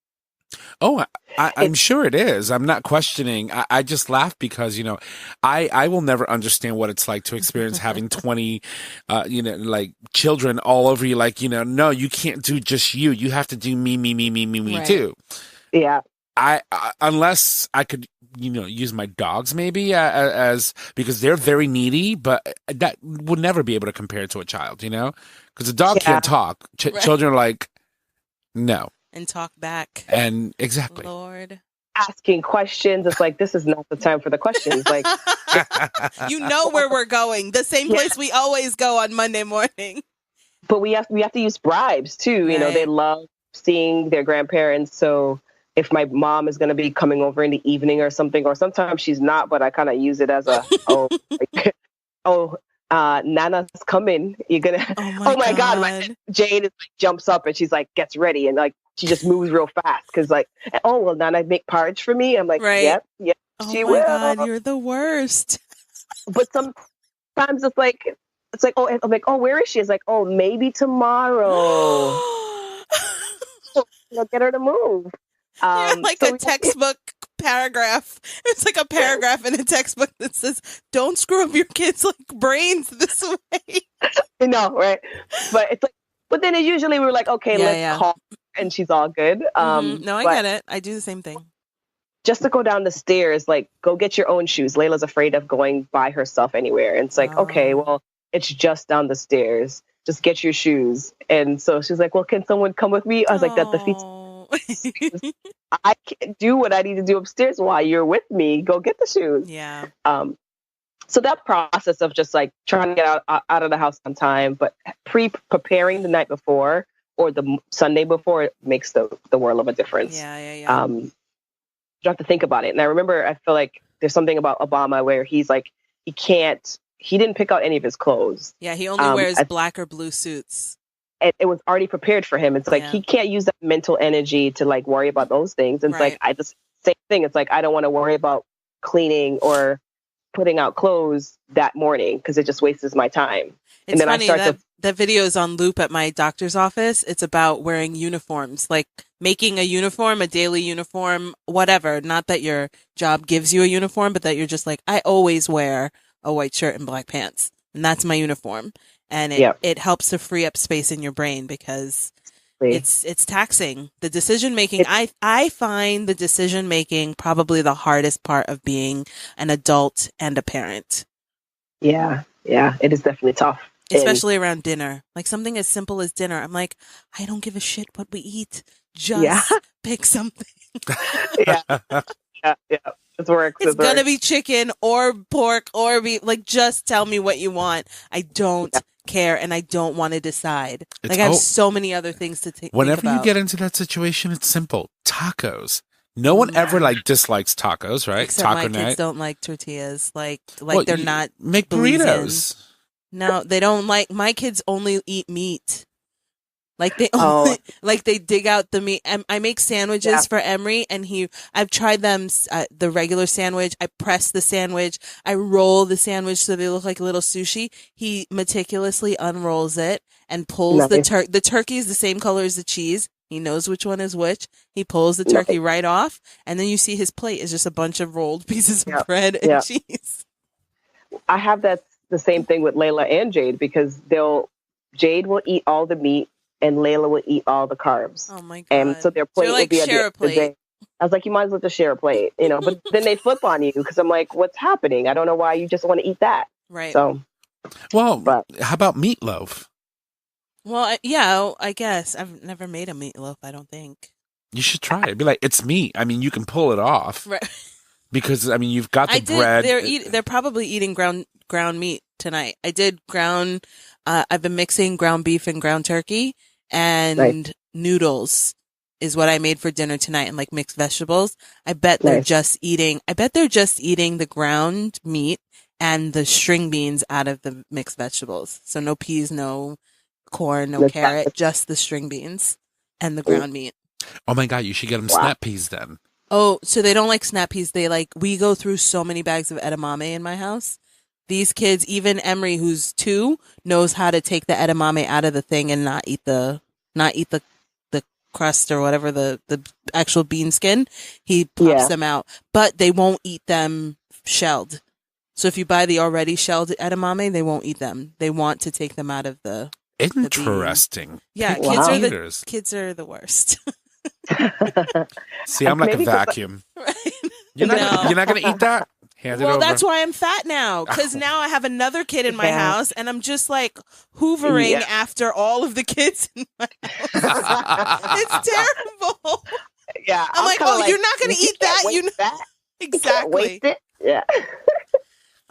Oh, I'm sure it is. I'm not questioning. I just laugh because, I will never understand what it's like to experience having 20, like children all over you. Like, no, you can't do just you. You have to do me right. too. Yeah. Unless I could, use my dogs maybe as because they're very needy, but that would never be able to compare to a child, because a dog can't talk. Children are like, no. And talk back. And exactly. Lord. Asking questions. It's like, this is not the time for the questions. Like, you know where we're going. The same place we always go on Monday morning. But we have to use bribes too. Right. They love seeing their grandparents. So if my mom is going to be coming over in the evening or something, or sometimes she's not, but I kind of use it as a, Nana's coming. You're going to, oh my God. My Jade is jumps up and she's like, gets ready. And like, she just moves real fast. Cause like, oh, well, Nana make porridge for me. I'm like, yep. Oh my God, you're the worst. But sometimes it's like, oh, I'm like, oh, where is she? It's like, oh, maybe tomorrow. Get her to move. Like a textbook paragraph. It's like a paragraph in a textbook that says, don't screw up your kids' like brains this way. Right? But it's like, but then usually we're like, okay, let's call and she's all good. No, I get it. I do the same thing. Just to go down the stairs, like, go get your own shoes. Layla's afraid of going by herself anywhere. And it's like, okay, well, it's just down the stairs. Just get your shoes. And so she's like, well, can someone come with me? I was like, that defeats. I can't do what I need to do upstairs while you're with me. Go get the shoes. Yeah. So that process of just like trying to get out of the house on time, but preparing the night before or the Sunday before, it makes the world of a difference. Yeah. You have to think about it. And I remember, I feel like there's something about Obama where he's like, he didn't pick out any of his clothes. Yeah, he only wears black or blue suits. And it was already prepared for him. It's like, he can't use that mental energy to like worry about those things. And it's like, same thing. It's like, I don't want to worry about cleaning or putting out clothes that morning because it just wastes my time. It's funny that video is on loop at my doctor's office. It's about wearing uniforms, like making a uniform, a daily uniform, whatever. Not that your job gives you a uniform, but that you're just like, I always wear a white shirt and black pants, and that's my uniform. And it helps to free up space in your brain because it's taxing. The decision making, I find the decision making probably the hardest part of being an adult and a parent. Yeah, it is definitely tough. Especially around dinner. Like something as simple as dinner. I'm like, I don't give a shit what we eat. Just pick something. Yeah. It works. It's going to be chicken or pork or beef. Like, just tell me what you want. I don't care and I don't want to decide. I have so many other things to think about. Whenever you get into that situation, it's simple. Tacos. No one ever dislikes tacos, right? Except Taco my night. Kids don't like tortillas. Like they're not. Make burritos. No, they don't like. My kids only eat meat. Like they only, like they dig out the meat. I make sandwiches for Emory, and I've tried them. The regular sandwich. I press the sandwich. I roll the sandwich so they look like a little sushi. He meticulously unrolls it and pulls the turkey. The turkey is the same color as the cheese. He knows which one is which. He pulls the turkey right off, and then you see his plate is just a bunch of rolled pieces of bread and cheese. I have the same thing with Layla and Jade because Jade will eat all the meat and Layla will eat all the carbs. Oh my God. And so their plate will be at the end of the day. I was like, you might as well just share a plate, but then they flip on you because I'm like, what's happening? I don't know why you just want to eat that. Right. So, how about meatloaf? Well, I guess I've never made a meatloaf. I don't think you should try it. Be like, it's meat. I mean, you can pull it off, right? Because I mean, you've got the bread. They're probably eating ground meat tonight. I did ground. I've been mixing ground beef and ground turkey and noodles is what I made for dinner tonight, and like mixed vegetables. I bet they're just eating. The ground meat and the string beans out of the mixed vegetables. So no peas, no corn, no carrot, just the string beans and the ground meat. Oh my God, you should get them snap peas then. Oh, so they don't like snap peas. We go through so many bags of edamame in my house. These kids, even Emory, who's 2, knows how to take the edamame out of the thing and not eat the crust or whatever, the actual bean skin. He pops them out, but they won't eat them shelled. So if you buy the already shelled edamame, they won't eat them. They want to take them out of the Interesting. Kids are the worst. See, I'm like a vacuum. Right? You're not going to eat that? Hand it over. That's why I'm fat now, because now I have another kid in my house, and I'm just like hoovering after all of the kids in my house. It's terrible. Yeah, I'm like, you're not going to eat that? Exactly. Waste it. Yeah.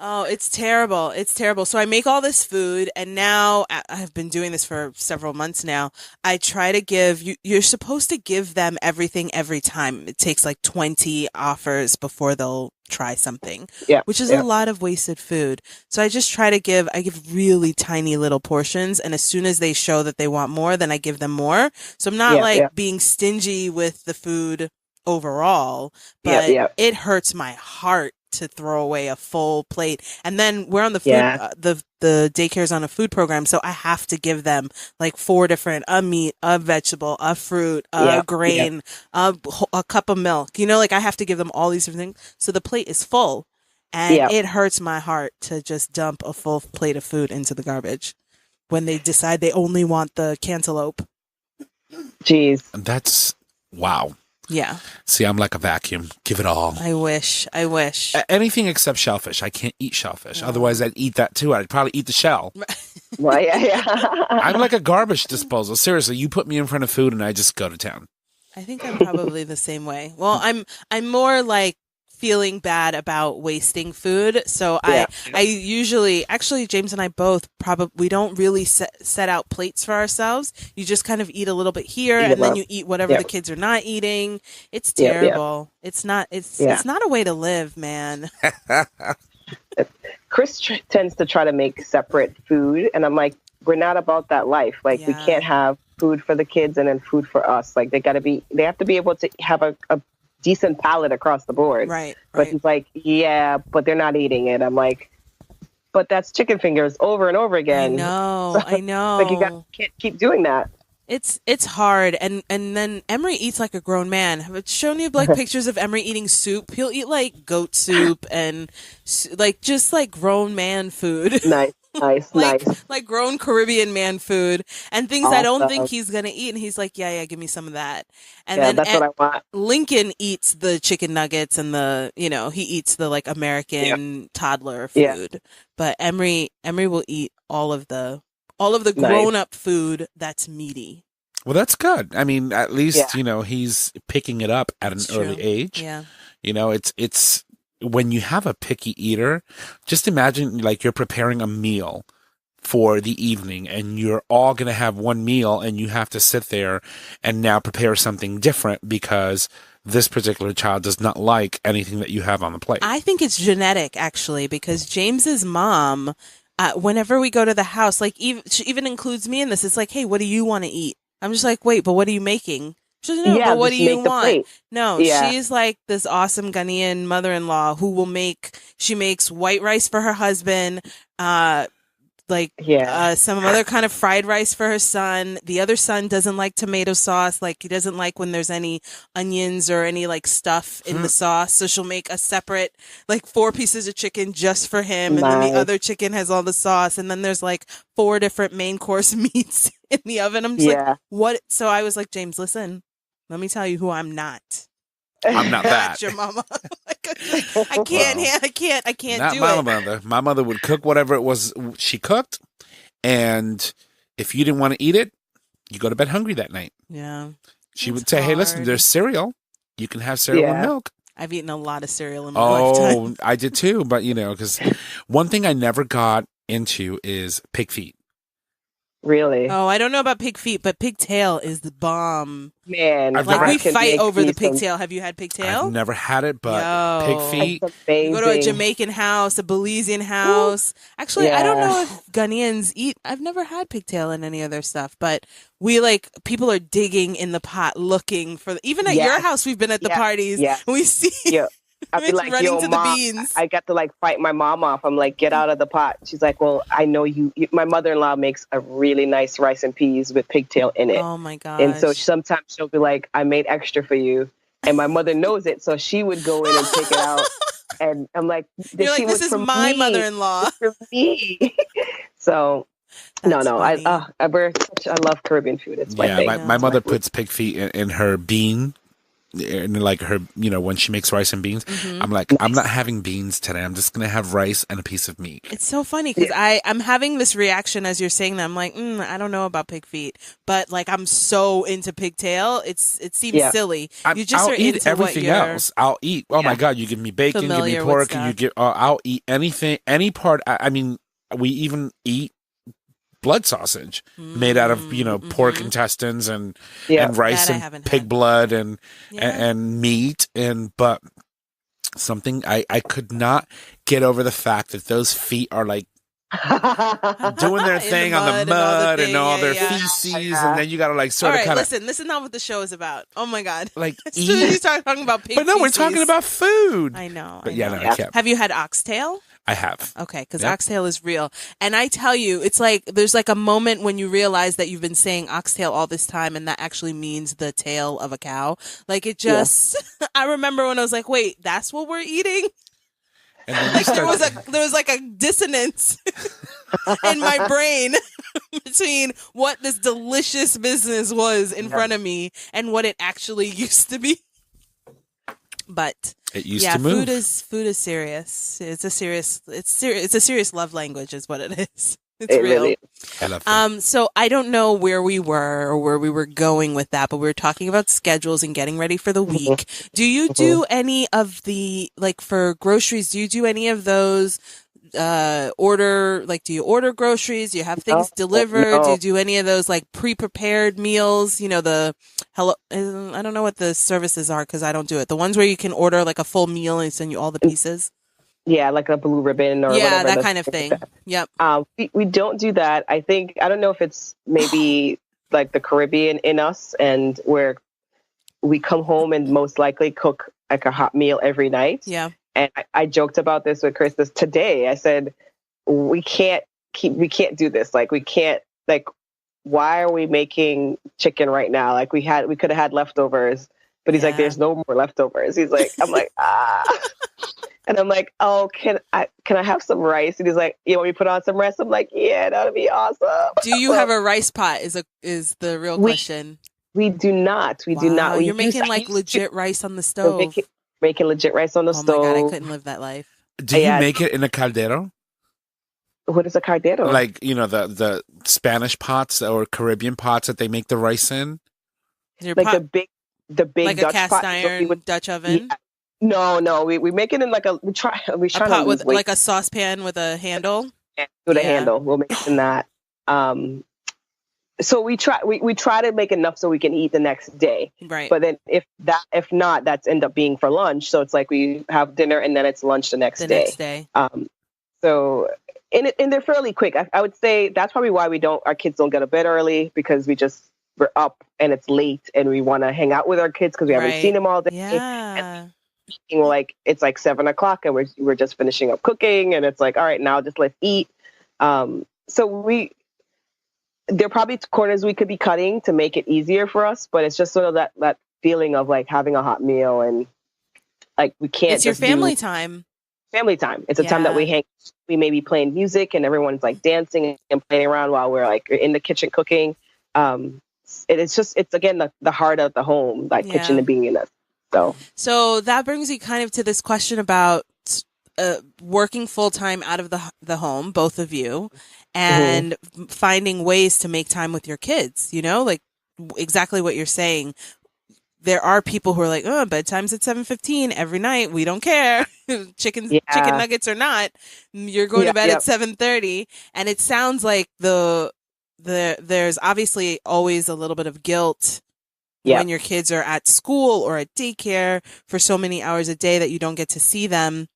Oh, it's terrible. It's terrible. So I make all this food, and now I've been doing this for several months now. I try to give you're supposed to give them everything every time. It takes like 20 offers before they'll try something, which is a lot of wasted food. So I just try to give really tiny little portions, and as soon as they show that they want more, then I give them more. So I'm not being stingy with the food overall, but it hurts my heart to throw away a full plate. And then we're on the food, the daycare's on a food program, so I have to give them like 4 different, a meat, a vegetable, a fruit, a grain, a cup of milk. I have to give them all these different things. So the plate is full, and it hurts my heart to just dump a full plate of food into the garbage when they decide they only want the cantaloupe. Jeez. That's wow. Yeah. See, I'm like a vacuum. Give it all. I wish. Anything except shellfish. I can't eat shellfish. Otherwise, I'd eat that too. I'd probably eat the shell. Right? Yeah. I'm like a garbage disposal. Seriously, you put me in front of food and I just go to town. I think I'm probably the same way. Well, I'm more like feeling bad about wasting food. So I usually, actually, James and I both we don't really set out plates for ourselves. You just kind of eat a little bit here and then you eat whatever the kids are not eating. It's terrible. It's not a way to live, man. Chris tends to try to make separate food. And I'm like, we're not about that life. Like we can't have food for the kids and then food for us. Like they have to be able to have a decent palate across the board. Right. But he's like, yeah, but they're not eating it. I'm like, but that's chicken fingers over and over again. I know. Like can't keep doing that. It's hard, and then Emory eats like a grown man. I've shown you like pictures of Emory eating soup. He'll eat like goat soup and like just like grown man food. Nice. Like grown Caribbean man food and things I don't think he's gonna eat. And he's like, yeah, give me some of that. And then that's what I want. Lincoln eats the chicken nuggets and he eats the like American toddler food. But Emory will eat all of the grown up food that's meaty. Well, that's good. I mean, at least he's picking it up at an early age. Yeah. It's when you have a picky eater, just imagine like you're preparing a meal for the evening and you're all going to have one meal and you have to sit there and now prepare something different because this particular child does not like anything that you have on the plate. I think it's genetic, actually, because James's mom, whenever we go to the house, like she even includes me in this. It's like, hey, what do you want to eat? I'm just like, wait, but what are you making? She doesn't know, but what do you want? No, she's like this awesome Ghanaian mother-in-law who she makes white rice for her husband, some other kind of fried rice for her son. The other son doesn't like tomato sauce. Like he doesn't like when there's any onions or any like stuff in the sauce. So she'll make a separate like 4 pieces of chicken just for him. And then the other chicken has all the sauce. And then there's like 4 different main course meats in the oven. I'm just like, what? So I was like, James, listen, let me tell you who I'm not. I'm not that. Your mama. I can't not do my it. Mother. My mother would cook whatever it was she cooked, and if you didn't want to eat it, you go to bed hungry that night. Yeah. She would say, "Hey, listen, there's cereal. You can have cereal and milk." I've eaten a lot of cereal in my lifetime. Oh, I did too, but because one thing I never got into is pig feet. Really? Oh, I don't know about pig feet, but pigtail is the bomb. Man, like we fight over the pigtail. Have you had pigtail? I've never had it, but pig feet. You go to a Jamaican house, a Belizean house. Actually, I don't know if Ghanaians eat. I've never had pigtail in any of their stuff, but people are digging in the pot looking for. Even at your house, we've been at the parties. Yeah. We see. Yeah. I'd be like, yo, Mom, I got to like fight my mom off. I'm like, get out of the pot. She's like, well, I know you. My mother-in-law makes a really nice rice and peas with pigtail in it. Oh my god! And so sometimes she'll be like, I made extra for you. And my mother knows it. So she would go in and take it out. And I'm like, this is my mother-in-law. For me. So that's funny. I love Caribbean food. It's my thing. My mother puts pig feet in her bean. And like her, when she makes rice and beans, I'm like, I'm not having beans today. I'm just going to have rice and a piece of meat. It's so funny because I'm having this reaction as you're saying that. I'm like, I don't know about pig feet, but like I'm so into pigtail. It seems silly. You just I'll eat everything else. I'll eat. Oh my God, you give me bacon, give me pork, and I'll eat anything, any part. I mean, we even eat blood sausage made out of pork intestines and rice and pig blood and meat but something I could not get over the fact that those feet are like doing their thing on the mud and all their feces and then you gotta like sort of kind of listen, this is not what the show is about. Oh my God, like as soon as you start talking about pig but no, feces. we're talking about food. I know but I can't. Have you had oxtail? I have. Okay, because oxtail is real. And I tell you, it's like there's like a moment when you realize that you've been saying oxtail all this time and that actually means the tail of a cow. Like it just, I remember when I was like, wait, that's what we're eating? And then like there was like a dissonance in my brain. between what this delicious business was in front of me and what it actually used to be. But it used to move. Food is serious. It's a serious love language is what it is. It's real. Really I love food. So I don't know where we were or where we were going with that, but we were talking about schedules and getting ready for the week. Do you do any of the, like for groceries, do you do any of those do you order groceries? Do you have things delivered? No. Do you do any of those like pre-prepared meals? You know, I don't know what the services are because I don't do it. The ones where you can order like a full meal and send you all the pieces. Yeah, like a blue ribbon or whatever. That kind of thing. Yep. We don't do that. I don't know if it's maybe like the Caribbean in us and where we come home and most likely cook like a hot meal every night. Yeah. And I joked about this with Chris today. I said, we can't do this. Like, we can't, like, why are we making chicken right now? Like, we could have had leftovers, but he's like, there's no more leftovers. He's like, I'm like, and I'm like, oh, can I have some rice? And he's like, you want me to put on some rice? I'm like, yeah, that'd be awesome. Do you have a rice pot is the real question. We do not. We do not. You're making like legit rice on the stove. Making legit rice on the stove. Oh my God, I couldn't live that life. Do you make it in a caldero? What is a caldero? Like, you know, the Spanish pots or Caribbean pots that they make the rice in? The big like Dutch a cast pot iron Dutch oven? Yeah. No. We make it in like a pot with like a saucepan with a handle? With a handle. We'll make it in that. So we try to make enough so we can eat the next day. Right. But then if not, that's end up being for lunch. So it's like we have dinner and then it's lunch the next day. So and they're fairly quick. I would say that's probably why our kids don't go to bed early, because we're up and it's late and we want to hang out with our kids because we haven't seen them all day. Yeah. And like it's like 7:00 and we're just finishing up cooking and it's like, all right, now just let's eat. So there are probably corners we could be cutting to make it easier for us, but it's just sort of that feeling of like having a hot meal and like we can't. It's your family time. Family time. It's a time that we hang. We may be playing music and everyone's like dancing and playing around while we're like in the kitchen cooking. It's again the heart of the home, like kitchen and being in it. So that brings you kind of to this question about working full time out of the home, both of you, and finding ways to make time with your kids, you know, like exactly what you're saying. There are people who are like, oh, bedtime's at 7:15 every night. We don't care. Chicken nuggets or not. You're going to bed at 7:30. And it sounds like there's obviously always a little bit of guilt when your kids are at school or at daycare for so many hours a day that you don't get to see them.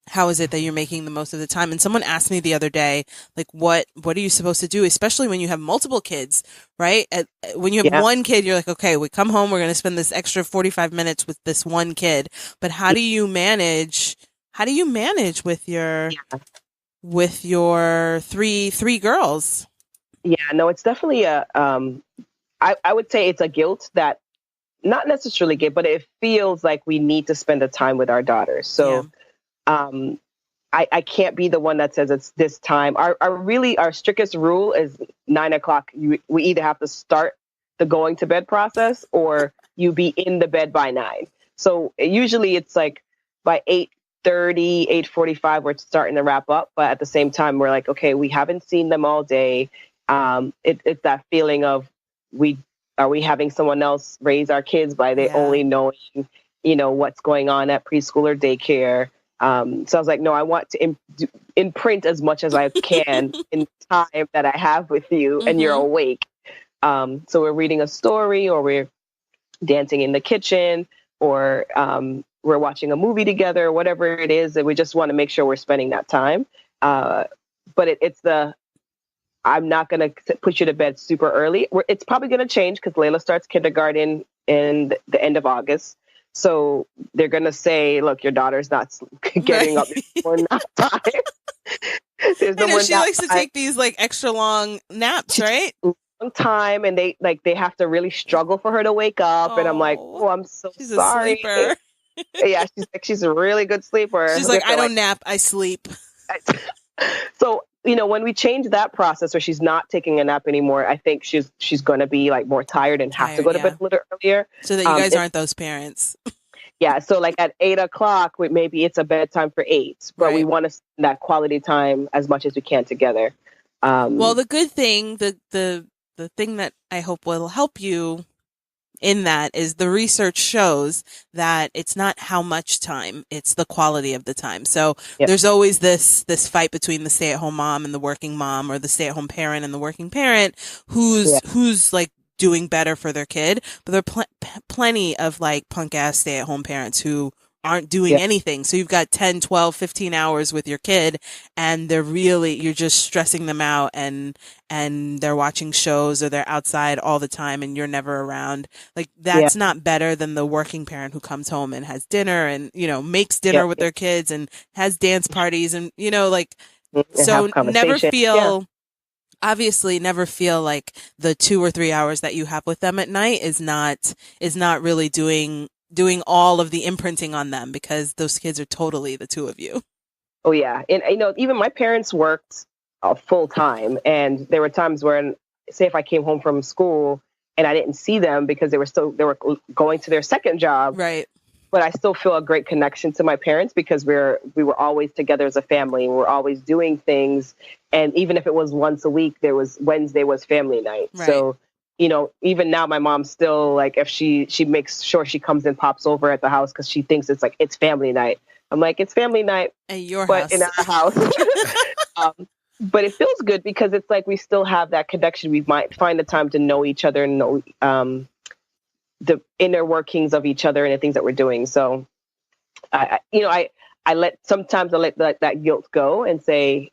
How is it that you're making the most of the time? And someone asked me the other day, like, what are you supposed to do? Especially when you have multiple kids, right? When you have one kid, you're like, okay, we come home, we're going to spend this extra 45 minutes with this one kid. But how do you manage with your three girls? Yeah, no, it's definitely I would say it's a guilt that, not necessarily guilt, but it feels like we need to spend the time with our daughters. So I can't be the one that says it's this time. Our strictest rule is 9:00. We either have to start the going to bed process or you be in the bed by 9. So usually it's like by 8:30, 8:45, we're starting to wrap up. But at the same time, we're like, okay, we haven't seen them all day. It's that feeling of are we having someone else raise our kids by they only knowing, you know, what's going on at preschool or daycare. So I was like, no, I want to imprint as much as I can in time that I have with you and you're awake. So we're reading a story or we're dancing in the kitchen or we're watching a movie together, whatever it is, that we just want to make sure we're spending that time. But I'm not going to put you to bed super early. It's probably going to change because Layla starts kindergarten in the end of August. So they're going to say, look, your daughter's not getting up before nap time. There's no more she likes to take these like extra long naps, right? Long time. And they have to really struggle for her to wake up. And I'm like, oh, I'm so she's sorry. A sleeper. Yeah, she's a really good sleeper. She's like, I don't nap, I sleep. So when we change that process where she's not taking a nap anymore, I think she's going to be like more tired and have to go to bed a little earlier. So that you guys aren't those parents. Yeah. So like at 8:00, maybe it's a bedtime for 8, but we want to spend that quality time as much as we can together. Well, the good thing, the thing that I hope will help you in that is the research shows that it's not how much time, it's the quality of the time. So there's always this fight between the stay-at-home mom and the working mom, or the stay-at-home parent and the working parent, who's like doing better for their kid. But there are plenty of like punk ass stay-at-home parents who aren't doing anything. So you've got 10, 12, 15 hours with your kid, and you're just stressing them out, and they're watching shows, or they're outside all the time and you're never around. Like that's not better than the working parent who comes home and has dinner and, makes dinner with their kids and has dance parties and, so obviously never feel like the 2 or 3 hours that you have with them at night is not really doing all of the imprinting on them, because those kids are totally the two of you. Oh yeah. And even my parents worked full time, and there were times when, say, if I came home from school and I didn't see them because they were going to their second job. Right. But I still feel a great connection to my parents because we were always together as a family. We were always doing things. And even if it was once a week, Wednesday was family night. Right. So, even now my mom's still like, if she makes sure she comes and pops over at the house because she thinks it's family night. I'm like, it's family night at your but house. In our house. But it feels good because it's like we still have that connection. We might find the time to know each other and know the inner workings of each other and the things that we're doing. So, sometimes I let that guilt go and say,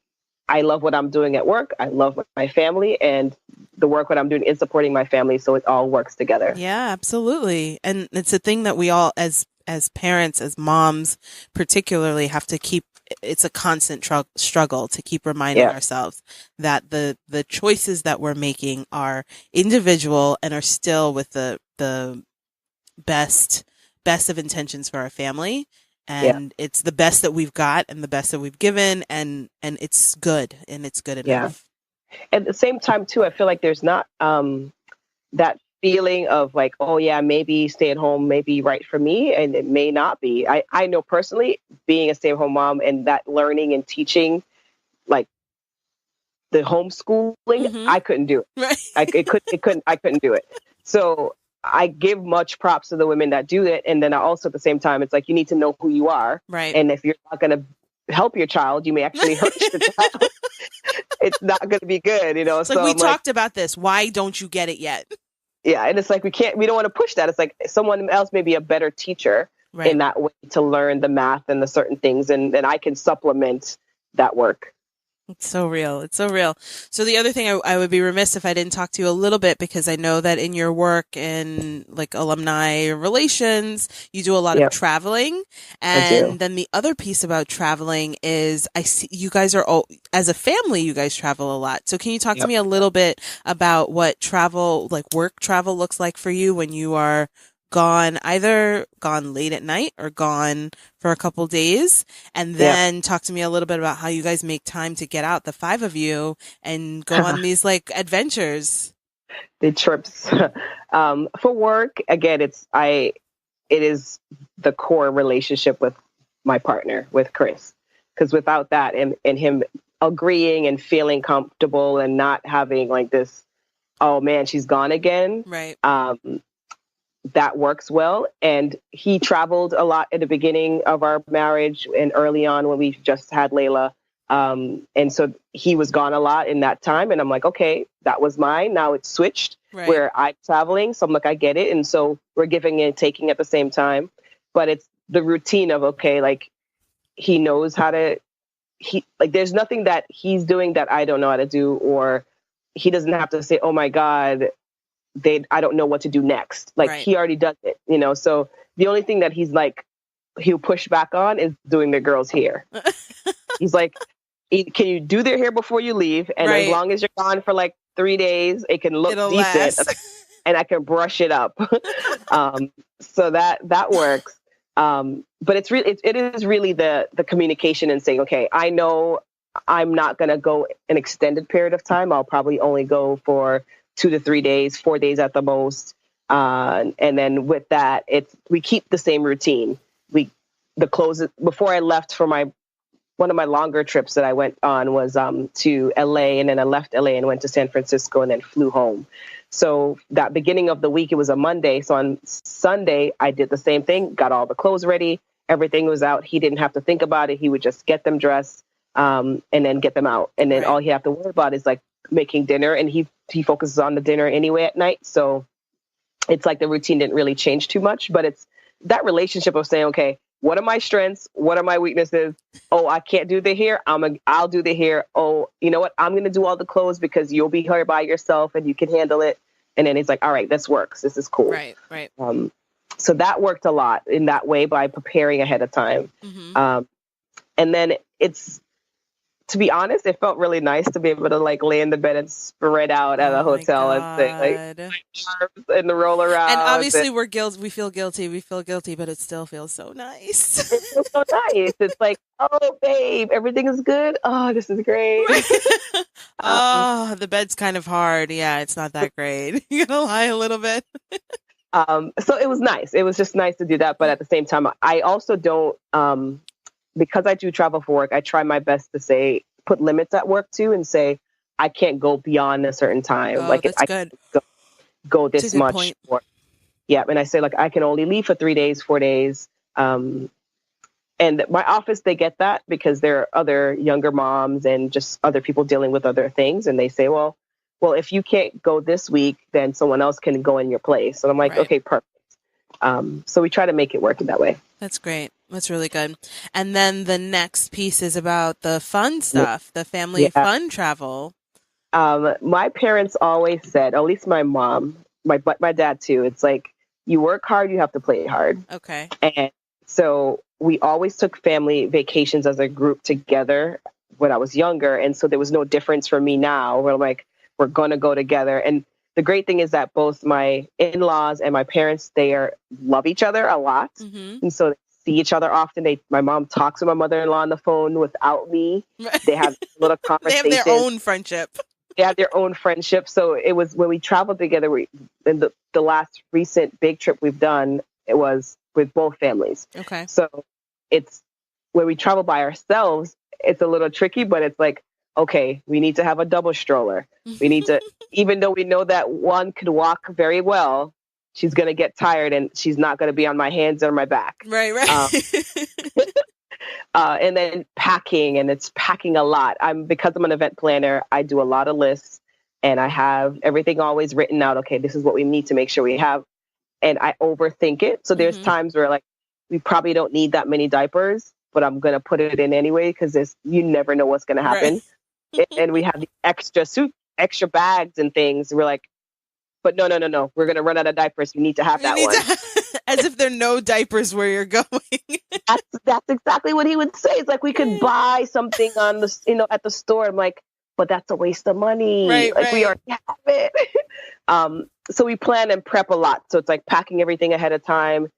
I love what I'm doing at work. I love my family, and the work that I'm doing is supporting my family. So it all works together. Yeah, absolutely. And it's a thing that we all, as parents, as moms, particularly have to keep. It's a constant struggle to keep reminding ourselves that the choices that we're making are individual and are still with the best of intentions for our family. And it's the best that we've got and the best that we've given, and it's good, and it's good enough. At the same time, too, I feel like there's not that feeling of like, oh yeah, maybe stay at home may be right for me, and it may not be. I know personally, being a stay-at-home mom and that learning and teaching, like the homeschooling, I couldn't do it. Right. I couldn't do it. So I give much props to the women that do it. And then I also, at the same time, it's like, you need to know who you are. Right. And if you're not going to help your child, you may actually hurt your child. It's not going to be good, It's like, we talked about this. Why don't you get it yet? Yeah. And it's like, we don't want to push that. It's like someone else may be a better teacher in that way to learn the math and the certain things. And then I can supplement that work. It's so real. It's so real. So the other thing I would be remiss if I didn't talk to you a little bit, because I know that in your work in like alumni relations, you do a lot of traveling. And then the other piece about traveling is I see you guys are as a family, you guys travel a lot. So can you talk to me a little bit about what travel, like work travel, looks like for you when you are either gone late at night or gone for a couple days, and then talk to me a little bit about how you guys make time to get out, the 5 of you, and go on these like adventures. The trips for work. Again, it is the core relationship with my partner, with Chris, because without that and him agreeing and feeling comfortable and not having like this, oh man, she's gone again. Right. That works well. And he traveled a lot at the beginning of our marriage and early on when we just had Layla. And so he was gone a lot in that time. And I'm like, okay, that was mine. Now it's switched where I'm traveling. So I'm like, I get it. And so we're giving and taking at the same time. But it's the routine of, okay, like he knows how to, there's nothing that he's doing that I don't know how to do, or he doesn't have to say, oh my God, I don't know what to do next. Like he already does it, So the only thing that he'll push back on is doing the girls' hair. He's like, can you do their hair before you leave? And as long as you're gone for like 3 days, it can look decent and I can brush it up. So that works. But it is really the communication and saying, okay, I know I'm not going to go an extended period of time. I'll probably only go for 2 to 3 days, 4 days at the most. And then with that, we keep the same routine. The clothes before I left for one of my longer trips that I went on was to LA, and then I left LA and went to San Francisco and then flew home. So that beginning of the week, it was a Monday. So on Sunday, I did the same thing, got all the clothes ready. Everything was out. He didn't have to think about it. He would just get them dressed and then get them out. And then all he have to worry about is like making dinner. And he focuses on the dinner anyway at night. So it's like the routine didn't really change too much. But it's that relationship of saying, okay, what are my strengths? What are my weaknesses? Oh, I can't do the hair. I'll do the hair. Oh, you know what? I'm going to do all the clothes because you'll be here by yourself and you can handle it. And then he's like, all right, this works. This is cool. Right. So that worked a lot in that way by preparing ahead of time. Mm-hmm. And then to be honest, it felt really nice to be able to like lay in the bed and spread out at a hotel and say like arms and roll around. And obviously we feel guilty, but it still feels so nice. It feels so nice. It's like, oh babe, everything is good. Oh, this is great. The bed's kind of hard. Yeah, it's not that great. You're gonna lie a little bit. So it was nice. It was just nice to do that. But at the same time, I also don't, because I do travel for work, I try my best to put limits at work too and say, I can't go beyond a certain time. Oh, like that's good. Go this much. Yeah. And I say like, I can only leave for 3 days, 4 days. And my office, they get that because there are other younger moms and just other people dealing with other things. And they say, well, if you can't go this week, then someone else can go in your place. And I'm like, okay, perfect. So we try to make it work in that way. That's great. That's really good. And then the next piece is about the fun stuff, the family fun travel. My parents always said, at least my mom, but my dad too, it's like, you work hard, you have to play hard. Okay. And so we always took family vacations as a group together when I was younger. And so there was no difference for me now where I'm like, we're going to go together. And the great thing is that both my in-laws and my parents, love each other a lot. Mm-hmm. And so they see each other often. My mom talks to my mother-in-law on the phone without me. They have a little conversation. They have their own friendship. They have their own friendship. So it was when we traveled together, in the last recent big trip we've done, it was with both families. Okay. So it's when we travel by ourselves, it's a little tricky, but it's like, okay, we need to have a double stroller. We need to, even though we know that one could walk very well, she's going to get tired and she's not going to be on my hands or my back. Right. And then packing, and it's packing a lot. Because I'm an event planner, I do a lot of lists and I have everything always written out. Okay, this is what we need to make sure we have. And I overthink it. So there's times where like, we probably don't need that many diapers, but I'm going to put it in anyway because you never know what's going to happen. Right. And we have the extra bags and things. We're like, but no. We're going to run out of diapers. We need to have that one. As if there are no diapers where you're going. That's exactly what he would say. It's like we could buy something on at the store. I'm like, but that's a waste of money. Right. We already have it. So we plan and prep a lot. So it's like packing everything ahead of time.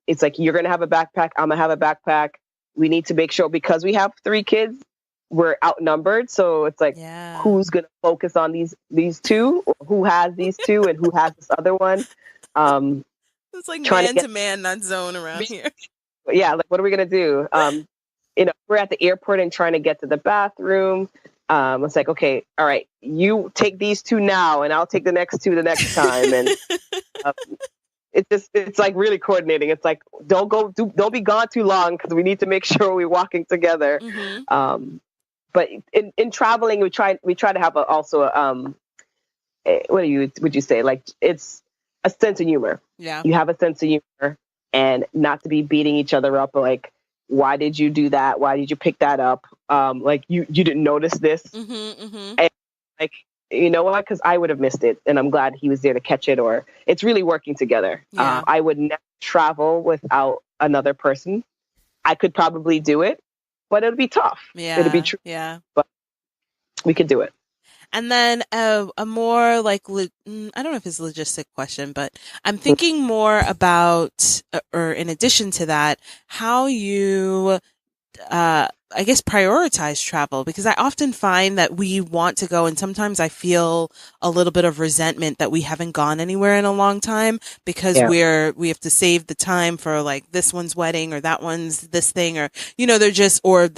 It's like, you're going to have a backpack. I'm going to have a backpack. We need to make sure, because we have 3 kids, we're outnumbered. So it's like, who's going to focus on these 2? Who has these 2 and who has this other one? It's like man to man, not zone around here. Yeah. Like, what are we going to do? We're at the airport and trying to get to the bathroom. It's like, okay, all right, you take these 2 now and I'll take the next 2 the next time. And it's like really coordinating. It's like, don't be gone too long because we need to make sure we're walking together. Mm-hmm. But in traveling, we try to have would you say? Like, it's a sense of humor. Yeah. You have a sense of humor and not to be beating each other up. Like, why did you do that? Why did you pick that up? Like you didn't notice this. Mm-hmm, mm-hmm. And like, you know what? Because I would have missed it, and I'm glad he was there to catch it. Or it's really working together. Yeah. I would never travel without another person. I could probably do it, but it'd be tough. Yeah, it'd be true. Yeah, but we could do it. And then a more like, I don't know if it's a logistic question, but I'm thinking more about, or in addition to that, how you I guess prioritize travel, because I often find that we want to go, and sometimes I feel a little bit of resentment that we haven't gone anywhere in a long time because we have to save the time for like this one's wedding or that one's this thing, or they're just, or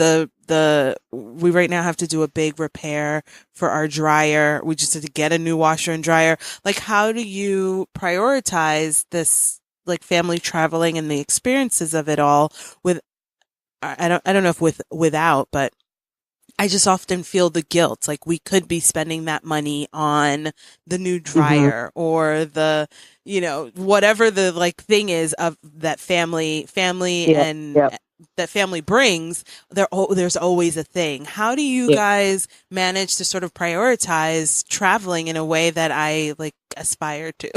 we right now have to do a big repair for our dryer. We just had to get a new washer and dryer. Like, how do you prioritize this, like, family traveling and the experiences of it all with, I don't know if without, but I just often feel the guilt. Like, we could be spending that money on the new dryer or the, whatever the like thing is of that family and that family brings. There's always a thing. How do you guys manage to sort of prioritize traveling in a way that I like aspire to?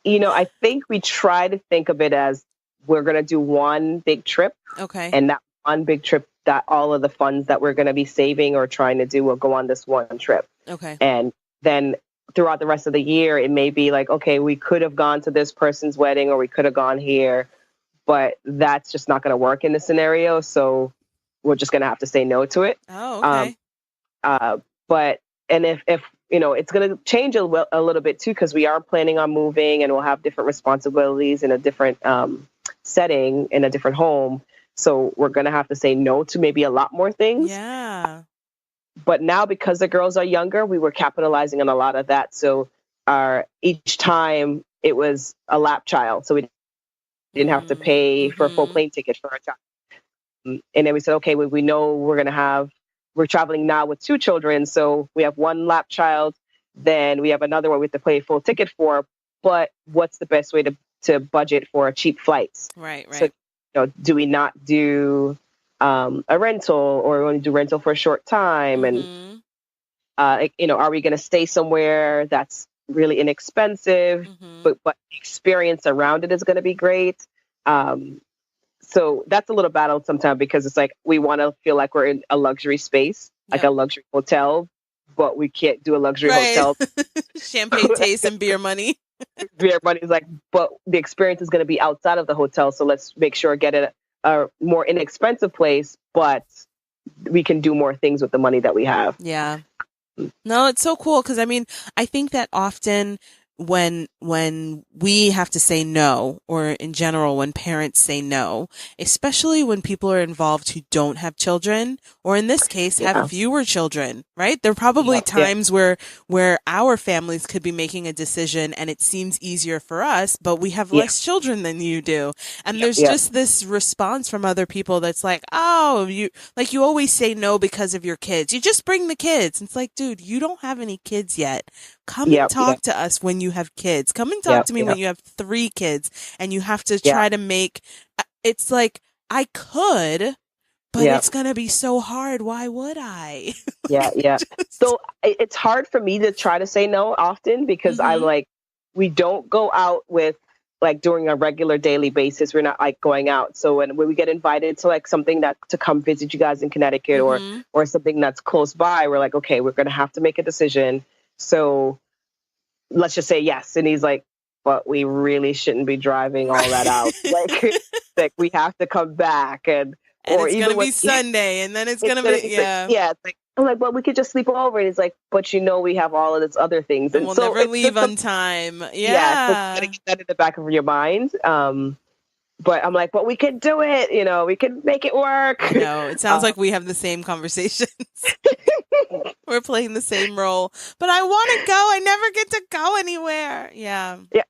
I think we try to think of it as we're going to do one big trip. Okay. And that one big trip, that all of the funds that we're going to be saving or trying to do will go on this one trip. Okay. And then throughout the rest of the year, it may be like, okay, we could have gone to this person's wedding or we could have gone here, but that's just not going to work in this scenario. So we're just going to have to say no to it. Oh, okay. And if it's going to change a little bit too, because we are planning on moving and we'll have different responsibilities in a different setting, in a different home. So we're going to have to say no to maybe a lot more things. Yeah. But now, because the girls are younger, we were capitalizing on a lot of that. So each time it was a lap child. So we didn't have to pay for a full plane ticket for our child. And then we said, okay, we know we're traveling now with 2 children. So we have one lap child. Then we have another one we have to pay a full ticket for. But what's the best way to budget for cheap flights? Right. So, do we not do a rental, or only do rental for a short time? And, are we going to stay somewhere that's really inexpensive, but the experience around it is going to be great? So that's a little battle sometimes, because it's like we want to feel like we're in a luxury space, like a luxury hotel, but we can't do a luxury hotel. Champagne taste and beer money. Beer money is like, but the experience is going to be outside of the hotel. So let's make sure get it a more inexpensive place, but we can do more things with the money that we have. Yeah. No, it's so cool. Cause I mean, I think that often when we have to say no, or in general, when parents say no, especially when people are involved who don't have children, or in this case, have fewer children, right? There are probably times where our families could be making a decision and it seems easier for us, but we have less children than you do. And there's just this response from other people that's like, oh, you always say no because of your kids. You just bring the kids. It's like, dude, you don't have any kids yet. Come and talk to us when you have kids. Come and talk to me when you have 3 kids and you have to try to make, it's like, I could, but it's going to be so hard. Why would I? So it's hard for me to try to say no often, because I'm like, we don't go out with, like, during a regular daily basis. We're not like going out. So when we get invited to like something to come visit you guys in Connecticut or something that's close by, we're like, okay, we're going to have to make a decision. So let's just say yes. And he's like, but we really shouldn't be driving all that out. like we have to come back. And or it's even going to be Sunday, and then it's going to be, it's like, I'm like, well, we could just sleep over. And he's like, but we have all of this other things. And we'll never leave on time. So you gotta get that in the back of your mind. But I'm like, but we can do it. We can make it work. No, it sounds like we have the same conversations. We're playing the same role. But I want to go. I never get to go anywhere. Yeah. Yeah.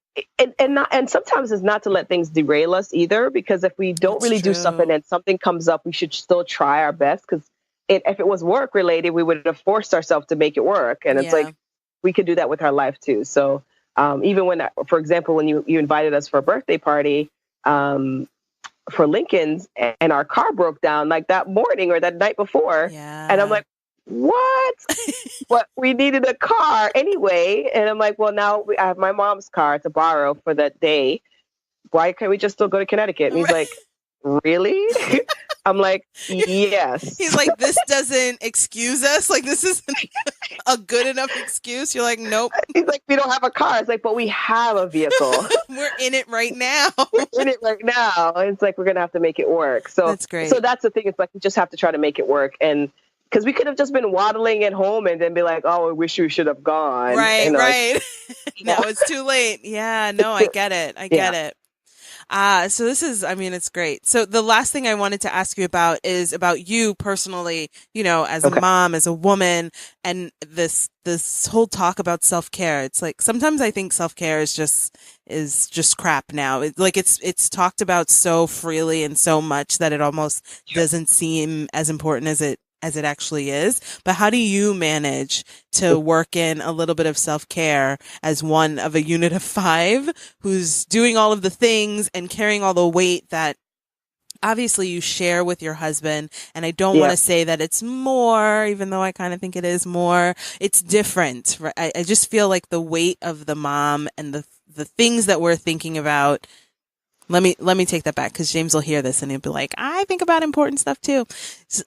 And sometimes it's not to let things derail us either, because if we don't do something and something comes up, we should still try our best, because if it was work related, we would have forced ourselves to make it work. And it's like, we could do that with our life too. So even when, for example, when you invited us for a birthday party for Lincoln's, and our car broke down like that morning or that night before. And I'm like, what? But we needed a car anyway. And I'm like, well, now I have my mom's car to borrow for that day. Why can't we just still go to Connecticut? And he's like, really? I'm like, yes. He's like, this doesn't excuse us. Like, this isn't a good enough excuse. You're like, nope. He's like, we don't have a car. It's like, but we have a vehicle. We're in it right now. We're in it right now. It's like, we're going to have to make it work. So that's great. So that's the thing. It's like, we just have to try to make it work. And because we could have just been waddling at home and then be like, oh, I wish you should have gone. Right, and right. Now it's too late. Yeah, no, I get it. I get it. So this is, I mean, it's great. So the last thing I wanted to ask you about is about you personally, you know, as a mom, as a woman, and this whole talk about self-care. It's like, sometimes I think self-care is just crap now. It's talked about so freely and so much that it almost doesn't seem as important as it actually is. But how do you manage to work in a little bit of self-care as one of a unit of 5 who's doing all of the things and carrying all the weight that obviously you share with your husband? And I don't want to say that it's more, even though I kind of think it is more. It's different. Right? I just feel like the weight of the mom and the things that we're thinking about. Let me take that back, because James will hear this and he'll be like, I think about important stuff too.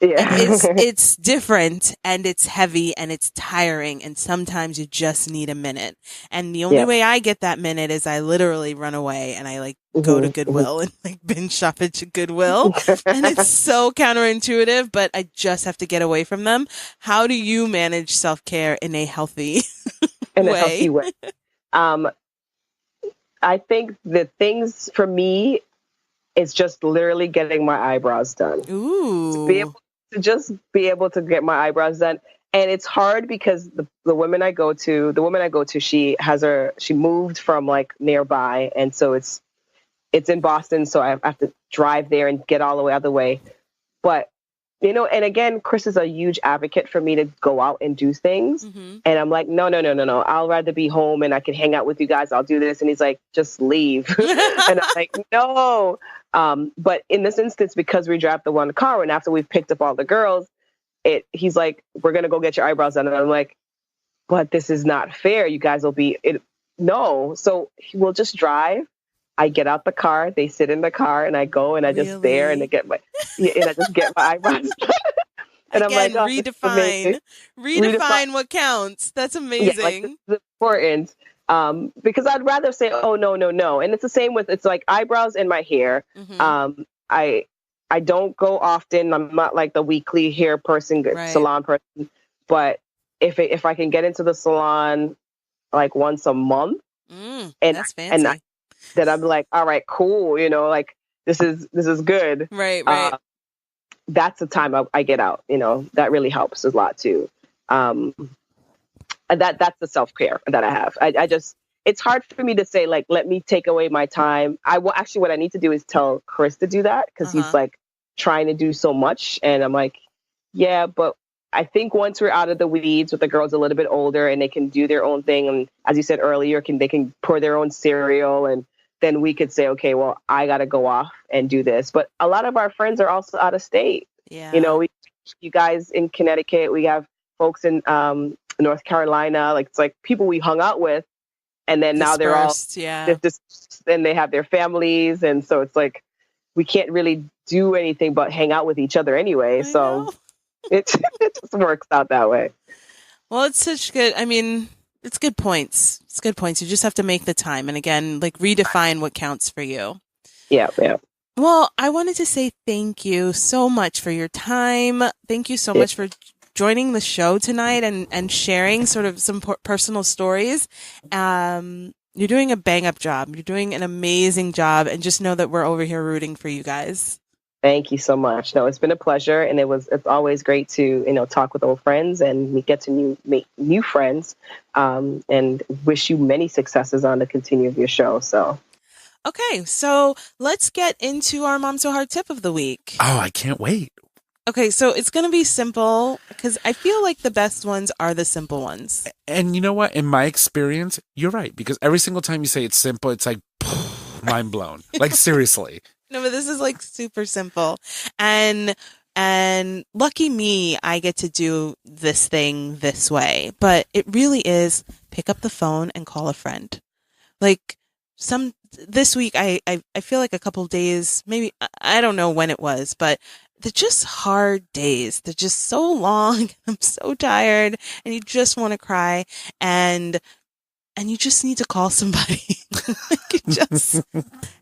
It's different, and it's heavy, and it's tiring, and sometimes you just need a minute. And the only way I get that minute is I literally run away and I like go to Goodwill and like binge shop at Goodwill. And it's so counterintuitive, but I just have to get away from them. How do you manage self-care in a healthy way? A healthy way. I think the things for me is just literally getting my eyebrows done. Ooh. To be able to get my eyebrows done. And it's hard because the woman I go to, she moved from like nearby. And so it's in Boston. So I have to drive there and get all the way out of the way. But, you know, and again, Chris is a huge advocate for me to go out and do things. Mm-hmm. And I'm like, no. I'll rather be home and I can hang out with you guys. I'll do this. And he's like, just leave. And I'm like, no. But in this instance, because we dropped the one car and after we've picked up all the girls, he's like, we're going to go get your eyebrows done. And I'm like, but this is not fair. You guys will be, no. So we'll just drive. I get out the car, they sit in the car, and I go and I just stare and I get my eyebrows. And again, I'm like, redefine what counts. That's amazing. Yeah, like, this is important. Because I'd rather say, oh, no. And it's the same with, it's like eyebrows and my hair. Mm-hmm. I don't go often. I'm not like the weekly hair person, salon person. But if I can get into the salon like once a month, and that's fancy. That I'm like, all right, cool. You know, like this is good. Right. That's the time I get out. You know, that really helps a lot too. And that's the self-care that I have. I just, it's hard for me to say, like, let me take away my time. Actually, what I need to do is tell Chris to do that, because he's like trying to do so much. And I'm like, yeah, but I think once we're out of the weeds with the girls a little bit older and they can do their own thing. And as you said earlier, they can pour their own cereal, and then we could say, okay, well, I got to go off and do this. But a lot of our friends are also out of state. Yeah. You know, you guys in Connecticut, we have folks in North Carolina, like it's like people we hung out with, and then now they're all and they have their families, and so it's like we can't really do anything but hang out with each other anyway. So it just works out that way. Well, it's such good. I mean, it's good points. It's good points. You just have to make the time, and again, like redefine what counts for you. Yeah. Well, I wanted to say thank you so much for your time. Thank you so much for joining the show tonight and sharing sort of some personal stories. You're doing a bang up job. You're doing an amazing job, and just know that we're over here rooting for you guys. Thank you so much. No, it's been a pleasure, and it's always great to, talk with old friends and get to make new friends, and wish you many successes on the continue of your show. So. Okay, so let's get into our Mom So Hard tip of the week. Oh, I can't wait. Okay, so it's going to be simple, because I feel like the best ones are the simple ones. And you know what? In my experience, you're right, because every single time you say it's simple, it's like mind blown. Like, seriously. No, but this is like super simple. And lucky me, I get to do this thing this way. But it really is pick up the phone and call a friend. Like this week, I feel like a couple of days, maybe, I don't know when it was, but they're just hard days. They're just so long. I'm so tired, and you just want to cry, and you just need to call somebody. Like, you just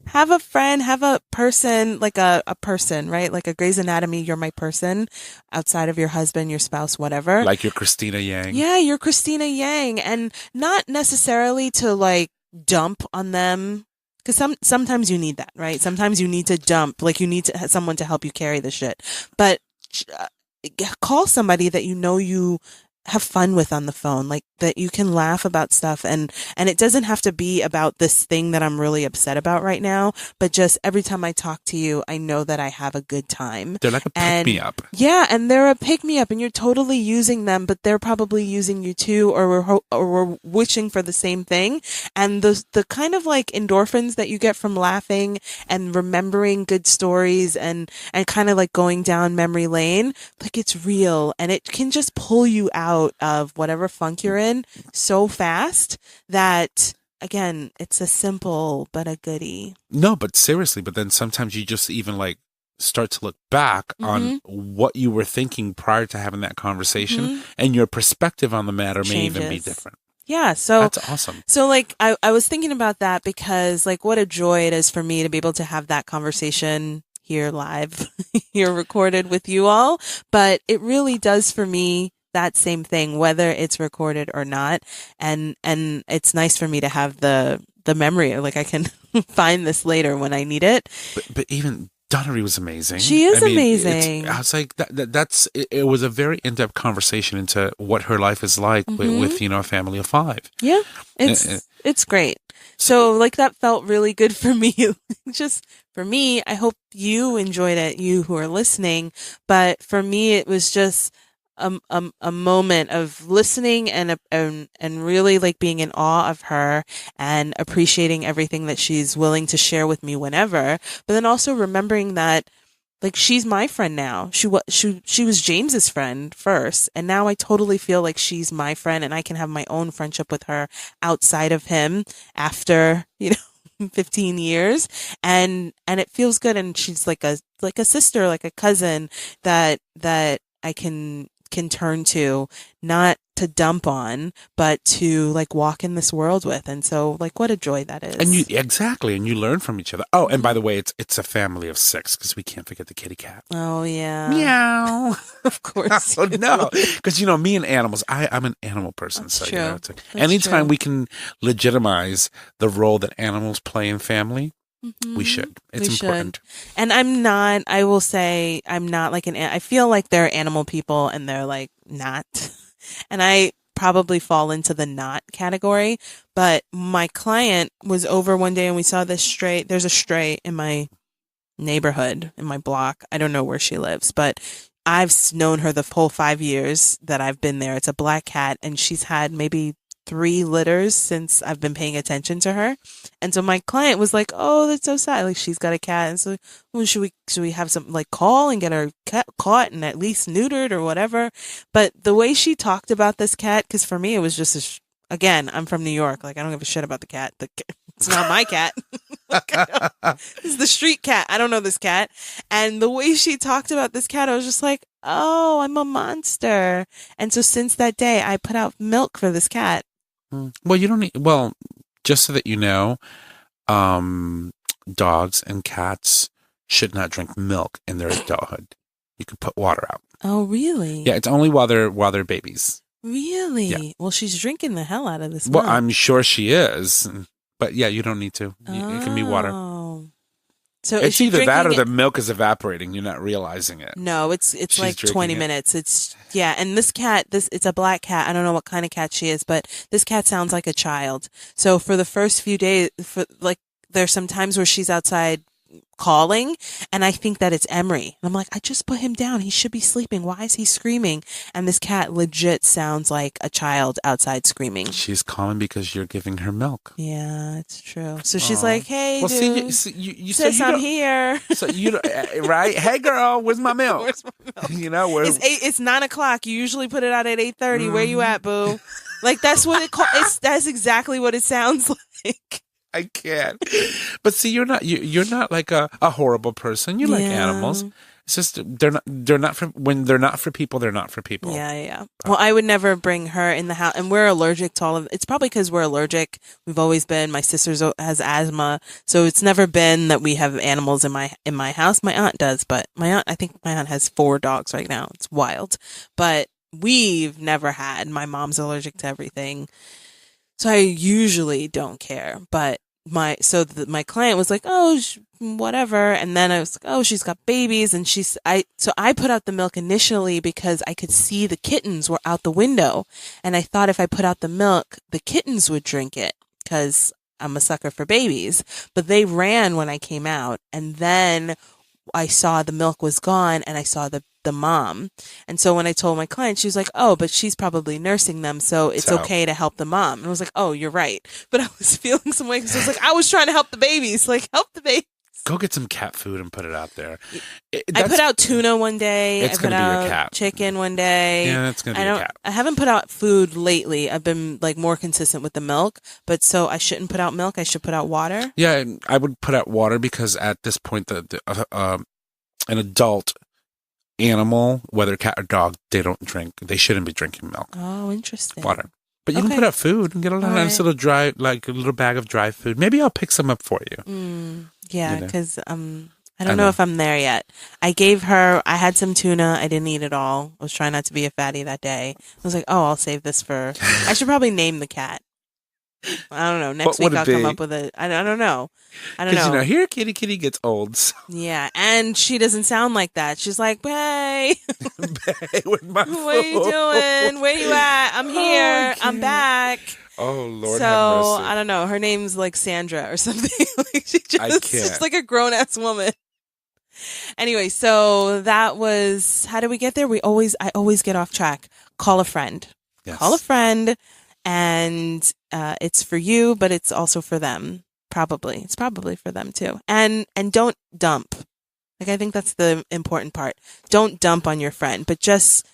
have a friend, have a person, like a person, right? Like a Grey's Anatomy, you're my person outside of your husband, your spouse, whatever. Like you're Christina Yang. Yeah, you're Christina Yang, and not necessarily to like dump on them. Because sometimes you need that, right? Sometimes you need to dump, like you need to have someone to help you carry the shit. But call somebody that you know you have fun with on the phone, like that you can laugh about stuff, and it doesn't have to be about this thing that I'm really upset about right now, but just every time I talk to you, I know that I have a good time. They're like a pick-me-up. Yeah, and they're a pick-me-up, and you're totally using them, but they're probably using you too, or we're wishing for the same thing. And the kind of like endorphins that you get from laughing and remembering good stories and kind of like going down memory lane, like it's real, and it can just pull you out of whatever funk you're in so fast that, again, it's a simple but a goodie. No, but seriously, but then sometimes you just even like start to look back on what you were thinking prior to having that conversation, and your perspective on the matter may even be different. Yeah, so that's awesome. So like I was thinking about that because like what a joy it is for me to be able to have that conversation here live, here recorded with you all, but it really does for me that same thing, whether it's recorded or not. And it's nice for me to have the memory, like I can find this later when I need it. But even Donnaree was amazing. She is amazing. I was like, it was a very in-depth conversation into what her life is like with a family of 5. Yeah, it's great. So like that felt really good for me. Just for me, I hope you enjoyed it, you who are listening. But for me, it was just a moment of listening and really like being in awe of her and appreciating everything that she's willing to share with me whenever, but then also remembering that like she's my friend now. She was James's friend first, and now I totally feel like she's my friend and I can have my own friendship with her outside of him after 15 years, and it feels good, and she's like a sister, like a cousin that I can turn to, not to dump on, but to like walk in this world with. And so like what a joy that is. And you learn from each other. Oh, and by the way, it's a family of 6 because we can't forget the kitty cat. Oh yeah. Meow. Of course. Oh no. Because me and animals, I'm an animal person. That's so true. it's like, anytime we can legitimize the role that animals play in family, we should. It's important. And I will say I'm not like I feel like there are animal people and they're like not. And I probably fall into the not category. But my client was over one day and we saw this stray. There's a stray in my neighborhood, in my block. I don't know where she lives, but I've known her the whole 5 years that I've been there. It's a black cat, and she's had maybe 3 litters since I've been paying attention to her. And so my client was like, oh, that's so sad. Like, she's got a cat. And so, well, should we have some like call and get her cat caught and at least neutered or whatever? But the way she talked about this cat, because for me, it was just again, I'm from New York. Like, I don't give a shit about the cat. It's not my cat. It's the street cat. I don't know this cat. And the way she talked about this cat, I was just like, oh, I'm a monster. And so since that day, I put out milk for this cat. Well, you don't need, just so that you know, dogs and cats should not drink milk in their adulthood. You can put water out. Oh, really? Yeah, it's only while they're babies. Really? Yeah. Well, she's drinking the hell out of this milk. Well, I'm sure she is. But yeah, you don't need to. It can be water. So it's either that or the milk is evaporating. You're not realizing it. No, it's like 20 minutes. And this cat, it's a black cat. I don't know what kind of cat she is, but this cat sounds like a child. So for the first few days, there's some times where she's outside calling, and I think that it's Emory. And I'm like, I just put him down. He should be sleeping. Why is he screaming? And this cat legit sounds like a child outside screaming. She's calling because you're giving her milk. Yeah, it's true. So she's like, hey, well, dude, you sis, I'm here. So you right? Hey, girl, where's my milk? Where's my milk? It's 9:00. You usually put it out at 8:30. Where you at, boo? Like that's what that's exactly what it sounds like. I can't. But see, you're not like a horrible person. You like animals. It's just they're not for when they're not for people. They're not for people. Yeah. Well, I would never bring her in the house, and we're allergic to all of. It's probably because we're allergic. We've always been. My sister has asthma, so it's never been that we have animals in my house. My aunt does, but I think my aunt has 4 dogs right now. It's wild, but we've never had. My mom's allergic to everything, so I usually don't care. But my client was like, oh, whatever. And then I was like, oh, she's got babies. And so I put out the milk initially because I could see the kittens were out the window. And I thought if I put out the milk, the kittens would drink it because I'm a sucker for babies. But they ran when I came out. And then I saw the milk was gone and I saw the mom. And so when I told my client, she was like, oh, but she's probably nursing them, so it's okay to help the mom. And I was like, oh, you're right. But I was feeling some way because I was like, I was trying to help the babies. Like, help the babies. Go get some cat food and put it out there. I put out tuna one day. It's going to be your cat. Chicken one day. Yeah, it's going to be your cat. I haven't put out food lately. I've been like more consistent with the milk, but so I shouldn't put out milk. I should put out water. Yeah, I would put out water because at this point, an adult animal, whether cat or dog, they shouldn't be drinking milk. Oh, interesting. Water. But you can put out food and get a nice little dry, like a little bag of dry food. Maybe I'll pick some up for you. Yeah, because I don't know if I'm there yet. I had some tuna. I didn't eat it all. I was trying not to be a fatty that day. I was like, oh, I'll save this for, I should probably name the cat. I don't know. Next week I'll come up with I don't know. Because, here Kitty gets old. So. Yeah, and she doesn't sound like that. She's like, hey. Bae, with my food. What are you doing? Where you at? I'm here. I'm back. Oh, Lord so, have mercy. I don't know. Her name's like Sandra or something. Like she's like a grown-ass woman. Anyway, so that was, how did we get there? I always get off track. Call a friend. Yes. Call a friend. And it's for you, but it's also for them. It's probably for them too. And don't dump. Like, I think that's the important part. Don't dump on your friend, but just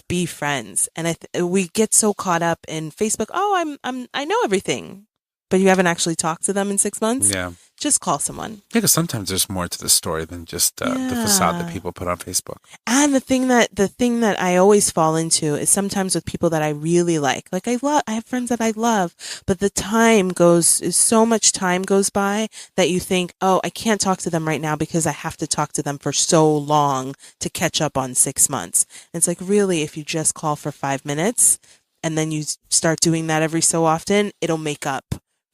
be friends. And we get so caught up in Facebook. Oh, I know everything, but you haven't actually talked to them in 6 months. Yeah. Just call someone. Yeah, because sometimes there's more to the story than just the facade that people put on Facebook. And the thing that I always fall into is sometimes with people that I really like. Like I have friends that I love, but so much time goes by that you think, oh, I can't talk to them right now because I have to talk to them for so long to catch up on 6 months. And it's like, really, if you just call for 5 minutes and then you start doing that every so often, it'll make up.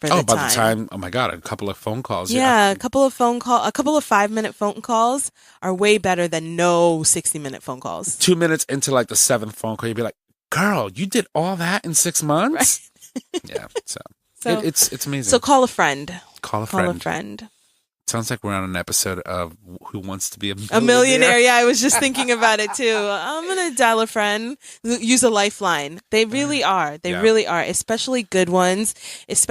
By the time, oh my God, a couple of phone calls. Yeah, a couple of 5-minute phone calls are way better than no 60-minute phone calls. 2 minutes into like the 7th phone call, you'd be like, girl, you did all that in 6 months? Right. Yeah, so it's amazing. So call a friend. Call a friend. Sounds like we're on an episode of Who Wants to Be a Millionaire? A Millionaire, yeah. I was just thinking about it too. I'm going to dial a friend. Use a lifeline. They really are. They really are. Especially good ones. It's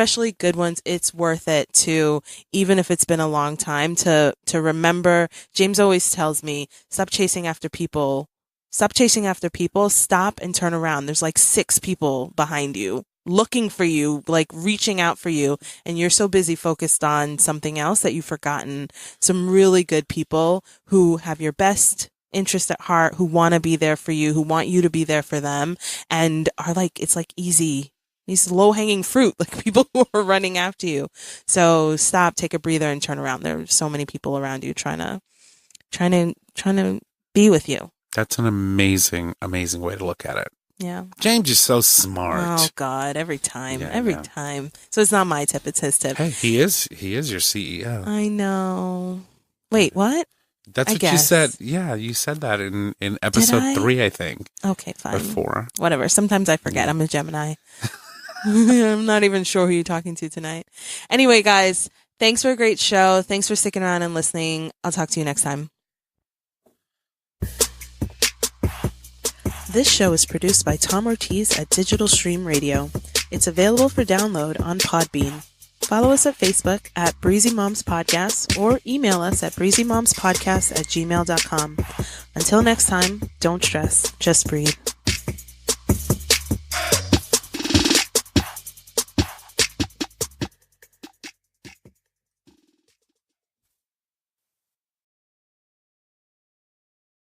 worth it to, even if it's been a long time, to remember. James always tells me, stop chasing after people. Stop and turn around. There's like 6 people behind you, looking for you, like reaching out for you, and you're so busy focused on something else that you've forgotten some really good people who have your best interest at heart, who want to be there for you, who want you to be there for them, and are like, it's like easy, these low-hanging fruit, like people who are running after you. So stop, take a breather, and turn around. There are so many people around you trying to be with you. That's an amazing way to look at it. Yeah. James is so smart. Oh God, every time. So it's not my tip, it's his tip. Hey, he is your CEO. I know. Wait, what? That's what you said. Yeah, you said that in episode 3, I think. Okay, fine. Or 4. Whatever. Sometimes I forget. Yeah. I'm a Gemini. I'm not even sure who you're talking to tonight. Anyway, guys, thanks for a great show. Thanks for sticking around and listening. I'll talk to you next time. This show is produced by Tom Ortiz at Digital Stream Radio. It's available for download on Podbean. Follow us at Facebook at Breezy Moms Podcast or email us at breezymomspodcast@gmail.com. Until next time, don't stress, just breathe.